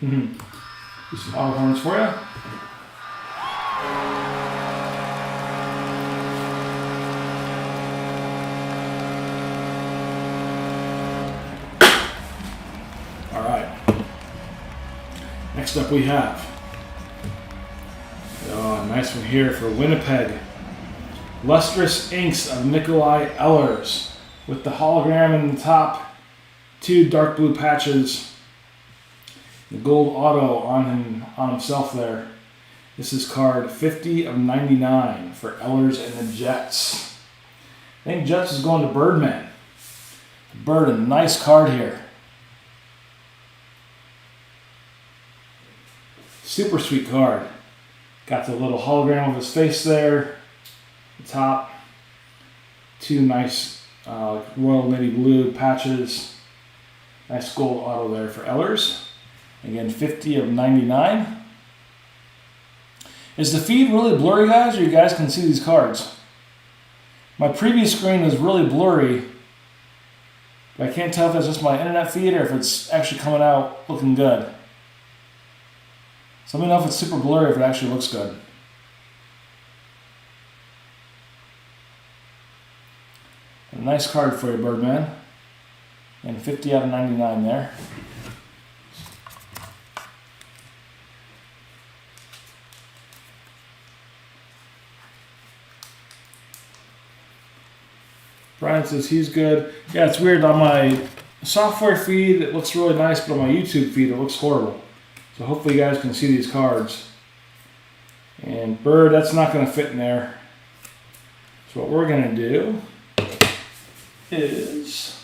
Do some auto horns for you. All right. Next up we have a nice one here for Winnipeg. Lustrous Inks of Nikolai Ehlers with the hologram in the top, 2 dark blue patches, the gold auto on himself there. This is card 50 of 99 for Ehlers and the Jets. I think Jets is going to Birdman. Bird, a nice card here. Super sweet card. Got the little hologram of his face there. The top. 2 nice royal navy blue patches. Nice gold auto there for Ehlers. Again, 50 of 99. Is the feed really blurry, guys, or you guys can see these cards? My previous screen is really blurry, but I can't tell if that's just my internet feed or if it's actually coming out looking good. So let me know if it's super blurry, if it actually looks good. A nice card for you, Birdman. And 50 out of 99 there. Brian says he's good. Yeah, it's weird. On my software feed, it looks really nice, but on my YouTube feed, it looks horrible. So hopefully you guys can see these cards. And Bird, that's not going to fit in there. So what we're going to do is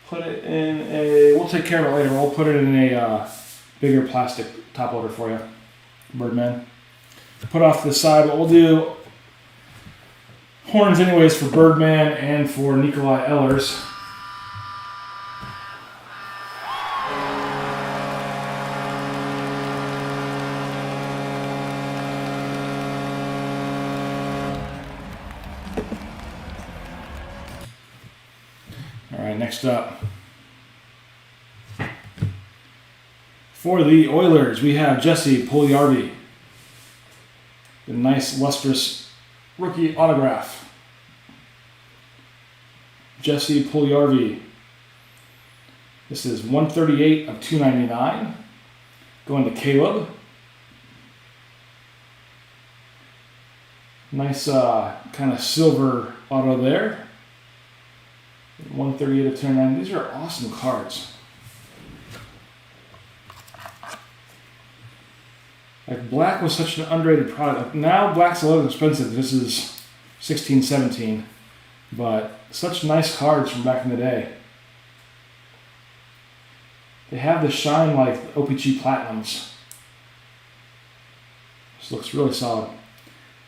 put it in a, we'll take care of it later. We'll put it in a bigger plastic top loader for you, Birdman. Put off to the side, but we'll do horns anyways for Birdman and for Nikolai Ehlers. All right, next up. For the Oilers, we have Jesse Puljujarvi. The nice lustrous rookie autograph. Jesse Puljujarvi. This is 138 of 299. Going to Caleb. Nice kind of silver auto there. 138 of 299. These are awesome cards. Like black was such an underrated product. Like now black's a little expensive. This is 16, 17. But such nice cards from back in the day. They have the shine like OPC Platinums. This looks really solid.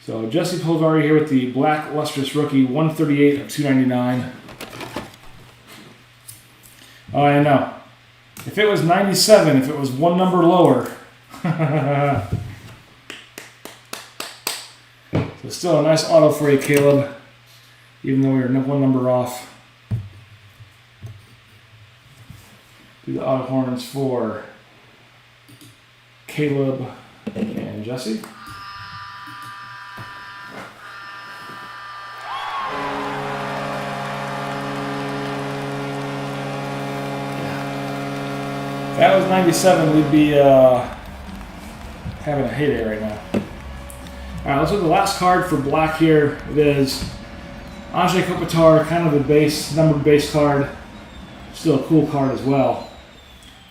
So Jesse Puljujarvi here with the black lustrous rookie, 138 of 299. Oh, I know. If it was 97, if it was one number lower. So still a nice auto for you, Caleb. Even though we were one number off. Do the auto horns for Caleb and Jesse. If that was 97, we'd be having a heyday right now. All right, let's look at the last card for black here. It is Anze Kopitar, kind of the base, numbered base card. Still a cool card as well.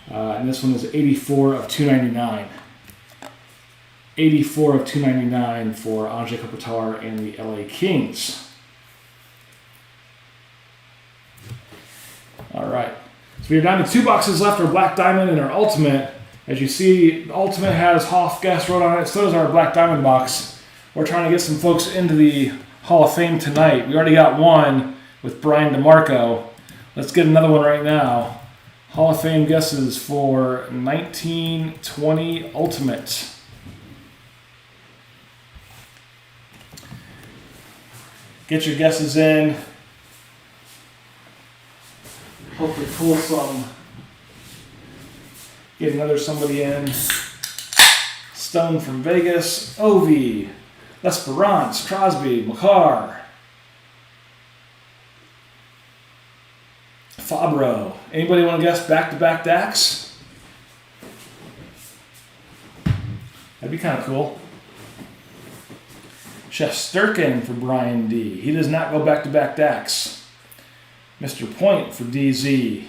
And this one is 84 of 299. 84 of 299 for Anze Kopitar and the LA Kings. All right. So we're down to 2 boxes left, our Black Diamond and our Ultimate. As you see, the Ultimate has Hoff Guest wrote on it, so does our Black Diamond box. We're trying to get some folks into the Hall of Fame tonight. We already got one with Brian DeMarco. Let's get another one right now. Hall of Fame guesses for 1920 Ultimate. Get your guesses in. Hopefully pull some. Get another somebody in. Stone from Vegas. Ovi. L'Esperance. Crosby. McCarr. Fabro. Anybody want to guess back-to-back Dax? That'd be kind of cool. Shesterkin for Brian D. He does not go back-to-back Dax. Mr. Point for DZ.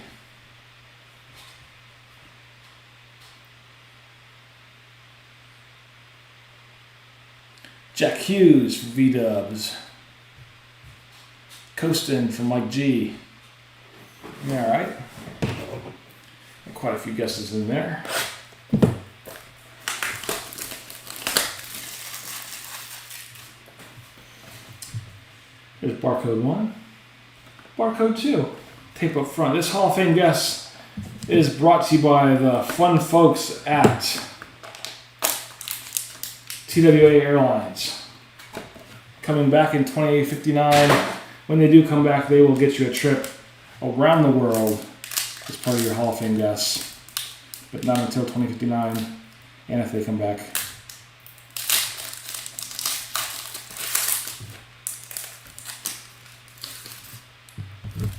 Jack Hughes for V-Dubs. Costin for Mike G. All right. Quite a few guesses in there. Here's barcode 1. Barcode 2. Tape up front. This Hall of Fame guess is brought to you by the fun folks at TWA Airlines. Coming back in 2859. When they do come back, they will get you a trip around the world as part of your Hall of Fame guess. But not until 2059, and if they come back.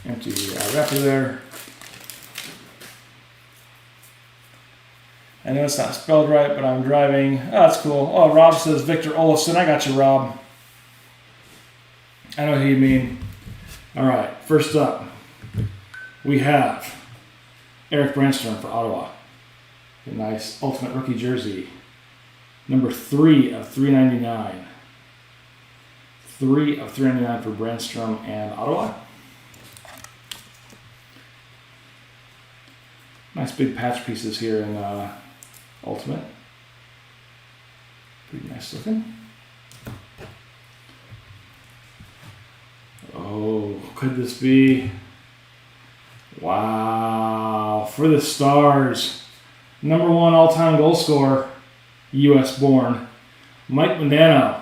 Empty wrapper there. I know it's not spelled right, but I'm driving. Oh, that's cool. Oh, Rob says Victor Olofsson. I got you, Rob. I know who you mean. All right, first up, we have Eric Brainstorm for Ottawa. A nice Ultimate Rookie jersey. Number 3 of 399. 3 of 399 for Brainstorm and Ottawa. Nice big patch pieces here in Ultimate. Pretty nice looking. Oh, could this be? Wow. For the Stars. Number 1 all-time goal scorer, U.S. born, Mike Modano.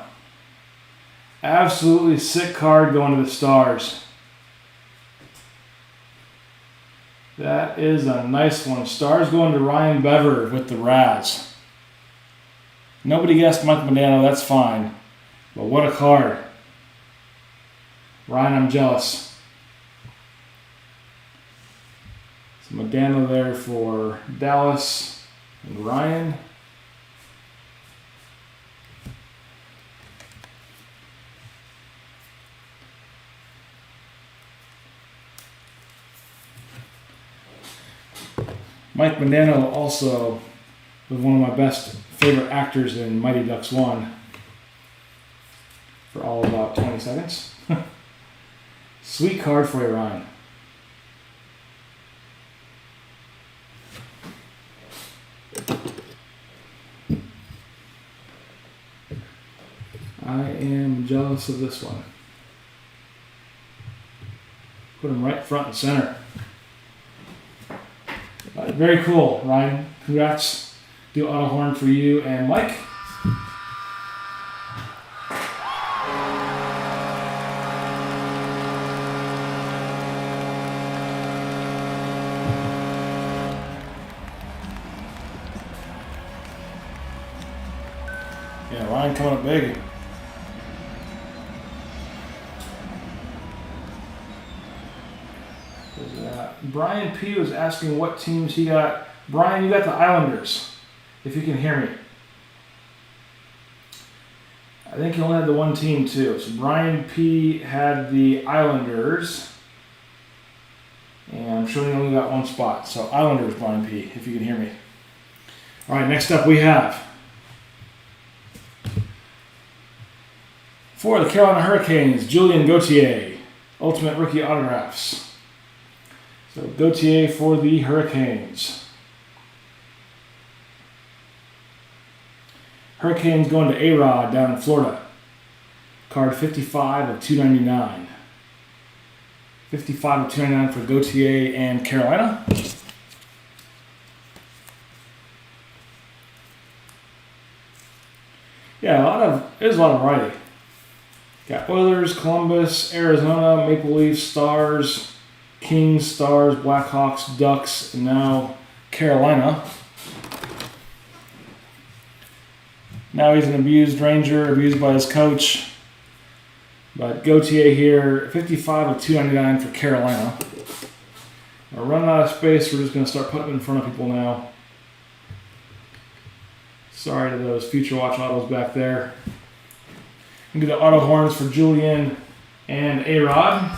Absolutely sick card going to the Stars. That is a nice one. Stars going to Ryan Bever with the Raz. Nobody guessed Mike Modano, that's fine. But what a card. Ryan, I'm jealous. So Modano there for Dallas and Ryan. Mike Modano also was one of my best favorite actors in Mighty Ducks 1 for all about 20 seconds. Sweet card for you, Ryan. I am jealous of this one. Put him right front and center. Very cool, Ryan. Congrats. Do auto horn for you and Mike. Yeah, Ryan coming up big. Brian P. was asking what teams he got. Brian, you got the Islanders, if you can hear me. I think he only had the one team too. So Brian P. had the Islanders. And I'm sure he only got one spot. So Islanders, Brian P., if you can hear me. All right, next up we have For the Carolina Hurricanes, Julien Gauthier, Ultimate Rookie Autographs. So Gauthier for the Hurricanes. Hurricanes going to A-Rod down in Florida. Card 55 of 299. 55 of 299 for Gauthier and Carolina. Yeah, there's a lot of variety. Got Oilers, Columbus, Arizona, Maple Leafs, Stars, Kings, Stars, Blackhawks, Ducks, and now Carolina. Now he's an abused Ranger, abused by his coach. But Gauthier here, 55 of 299 for Carolina. We're running out of space. We're just going to start putting them in front of people now. Sorry to those Future Watch autos back there. We do the auto horns for Julien and A-Rod.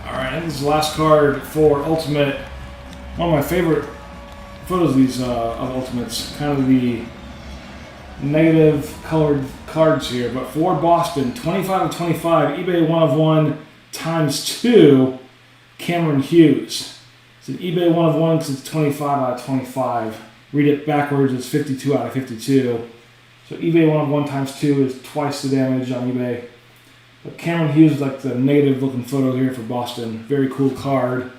Alright, this is the last card for Ultimate. One of my favorite photos of these of Ultimates. Kind of the negative colored cards here. But for Boston, 25 of 25, eBay 1 of 1 times 2, Cameron Hughes. It's an eBay 1 of 1 because it's 25 out of 25. Read it backwards, it's 52 out of 52. So eBay 1 of 1 times 2 is twice the damage on eBay. But Cameron Hughes is like the negative looking photo here for Boston. Very cool card.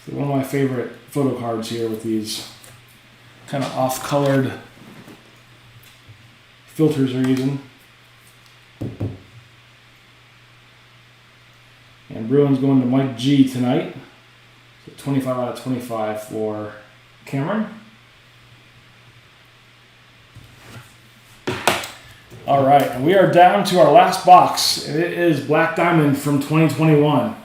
So one of my favorite photo cards here with these kind of off-colored filters they're using. And Bruins going to Mike G tonight. So 25 out of 25 for Cameron. All right, and we are down to our last box. And it is Black Diamond from 2021.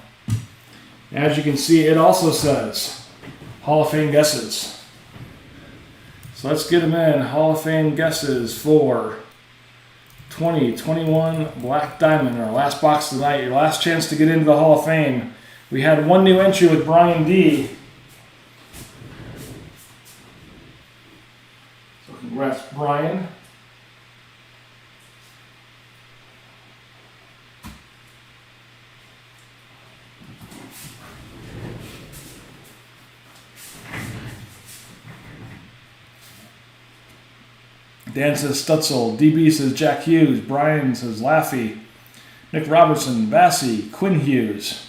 As you can see, it also says Hall of Fame guesses. So let's get them in. Hall of Fame guesses for 2021 Black Diamond, our last box tonight. Your last chance to get into the Hall of Fame. We had one new entry with Brian D. So congrats, Brian. Dan says Stutzel, DB says Jack Hughes, Brian says Laffey, Nick Robertson, Vassy, Quinn Hughes.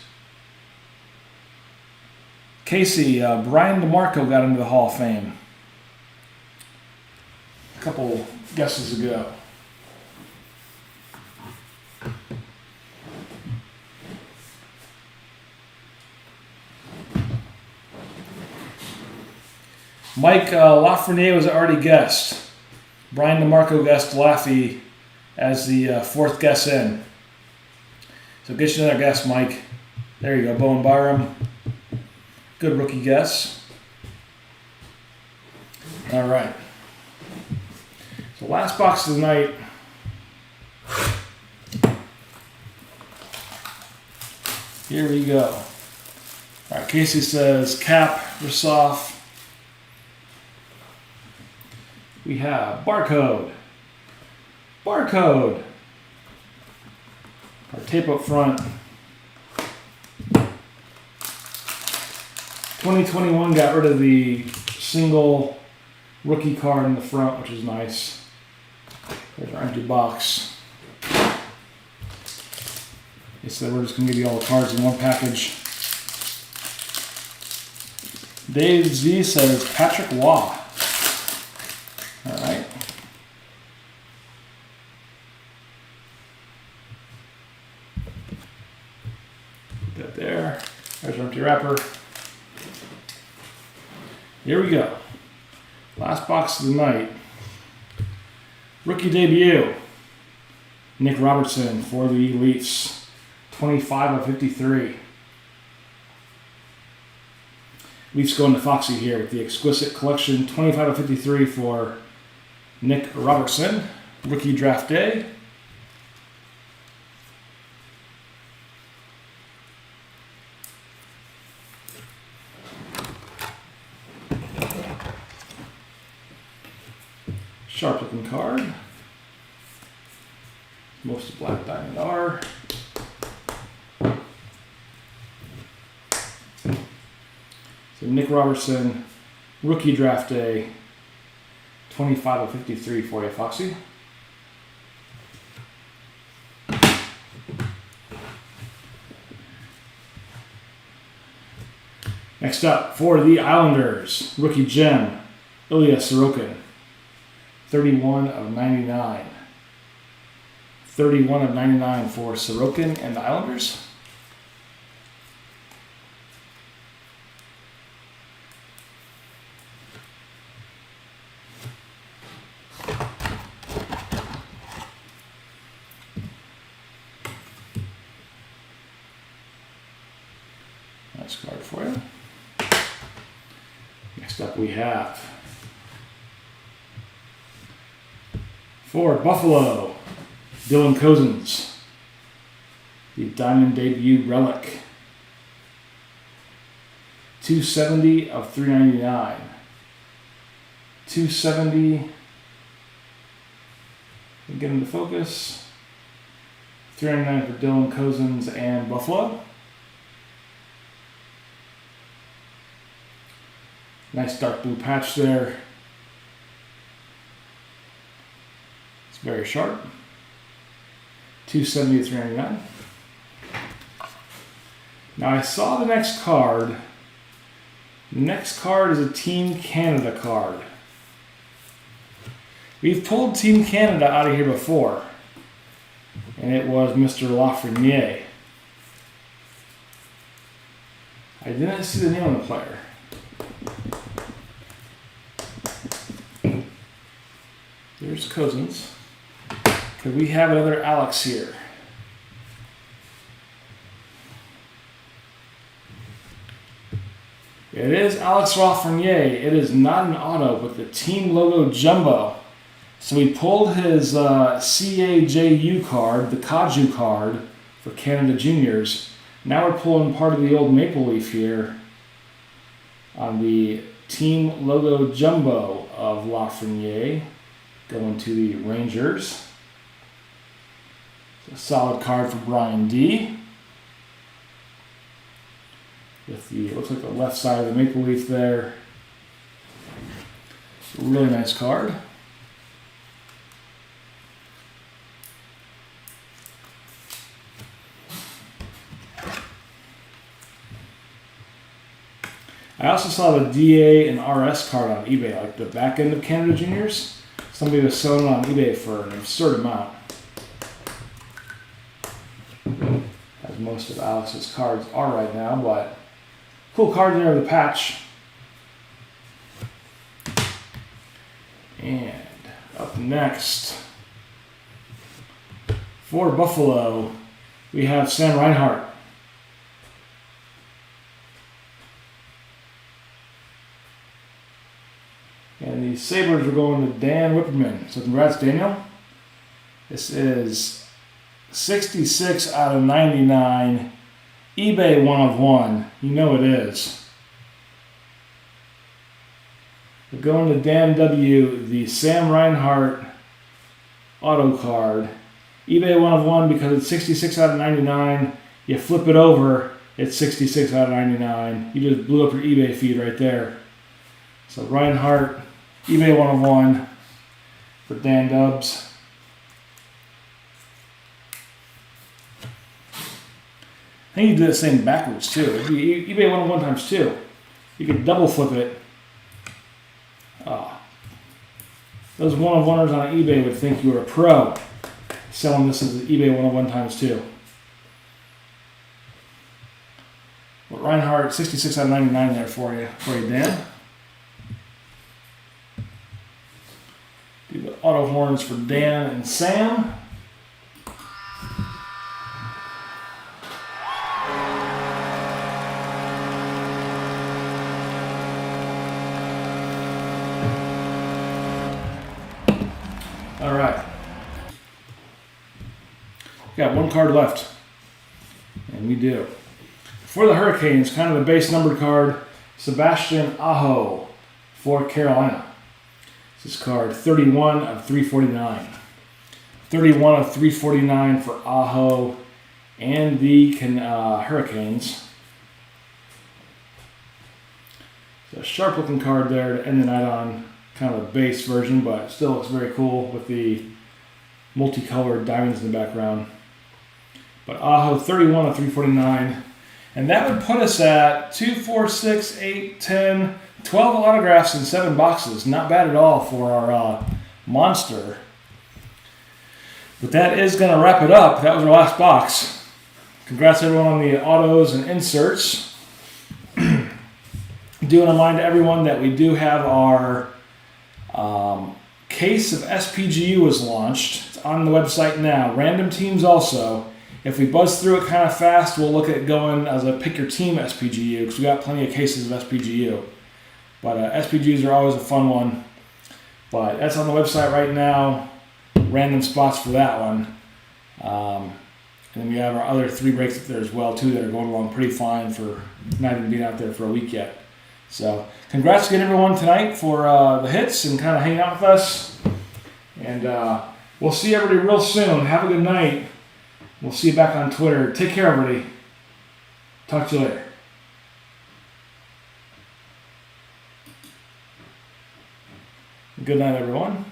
Casey, Brian DeMarco got into the Hall of Fame a couple guesses ago. Mike Lafreniere was already guessed. Brian DeMarco guessed Laffey as the fourth guess in. So get you another guess, Mike. There you go, Bowen Byram. Good rookie guess. All right. So last box of the night. Here we go. All right, Casey says Cap, Rasoff. We have Barcode. Barcode. Our tape up front. 2021 got rid of the single rookie card in the front, which is nice. There's our empty box. They said we're just going to give you all the cards in one package. Dave Z says Patrick Waugh. All right. Put that there. There's our empty wrapper. Here we go. Last box of the night. Rookie debut. Nick Robertson for the Leafs. 25 of 53. Leafs going to Foxy here with the Exquisite Collection. 25 of 53 for Nick Robertson. Rookie draft day. Sharp looking card. Most of Black Diamond are. So Nick Robertson, rookie draft day, 25 of 53 for you, Foxy. Next up, for the Islanders, rookie gem, Ilya Sorokin, 31 of 99. 31 of 99 for Sorokin and the Islanders. Nice card for you. Next up we have, for Buffalo, Dylan Cozens, the Diamond Debut Relic, 270 of 399. 270, get into focus, 399 for Dylan Cozens and Buffalo. Nice dark blue patch there. It's very sharp. 270 to 399. Now I saw the next card. The next card is a Team Canada card. We've pulled Team Canada out of here before, and it was Mr. Lafreniere. I didn't see the name on the player. There's Cozens. Could we have another Alex here? It is Alex Lafreniere. It is not an auto, but the team logo jumbo. So we pulled his CAJU card, the Kaju card for Canada Juniors. Now we're pulling part of the old Maple Leaf here on the team logo jumbo of Lafreniere. Going to the Rangers. A solid card for Brian D. With the, looks like the left side of the Maple Leaf there. Really nice card. I also saw the DA and RS card on eBay, like the back end of Canada Juniors. Somebody was selling it on eBay for an absurd amount. As most of Alex's cards are right now, but cool card there with the patch. And up next, for Buffalo, we have Sam Reinhart. And the Sabres are going to Dan Whipperman. So congrats, Daniel. This is 66 out of 99. eBay 1 of 1. You know it is. We're going to Dan W. The Sam Reinhart auto card. eBay 1 of 1 because it's 66 out of 99. You flip it over, it's 66 out of 99. You just blew up your eBay feed right there. So Reinhart, eBay 1 of 1 for Dan Dubs. I think you do the same backwards too. It'd be eBay 1 of 1 times 2. You could double flip it. Those 1 of 1ers on eBay would think you were a pro selling this as eBay 1 of 1 times 2. But Reinhart, 66 out of 99 there for you, Dan. Do the auto horns for Dan and Sam. All right. Got one card left. And we do. For the Hurricanes, kind of a base numbered card, Sebastian Aho for Carolina. This is card 31 of 349. 31 of 349 for Aho and the Hurricanes. It's a sharp looking card there to end the night on. Kind of a base version, but it still looks very cool with the multicolored diamonds in the background. But Aho 31 of 349. And that would put us at 2, 4, 6, 8, 10, 12 autographs in 7 boxes. Not bad at all for our monster. But that is going to wrap it up. That was our last box. Congrats everyone on the autos and inserts. Do want to remind everyone that we do have our case of SPGU is launched. It's on the website now. Random teams also. If we buzz through it kind of fast, we'll look at going as a pick your team SPGU because we got plenty of cases of SPGU. But SPGUs are always a fun one. But that's on the website right now. Random spots for that one. And then we have our other 3 breaks up there as well too that are going along pretty fine for not even being out there for a week yet. So congrats again everyone tonight for the hits and kind of hanging out with us. And we'll see everybody real soon. Have a good night. We'll see you back on Twitter. Take care, everybody. Talk to you later. Good night, everyone.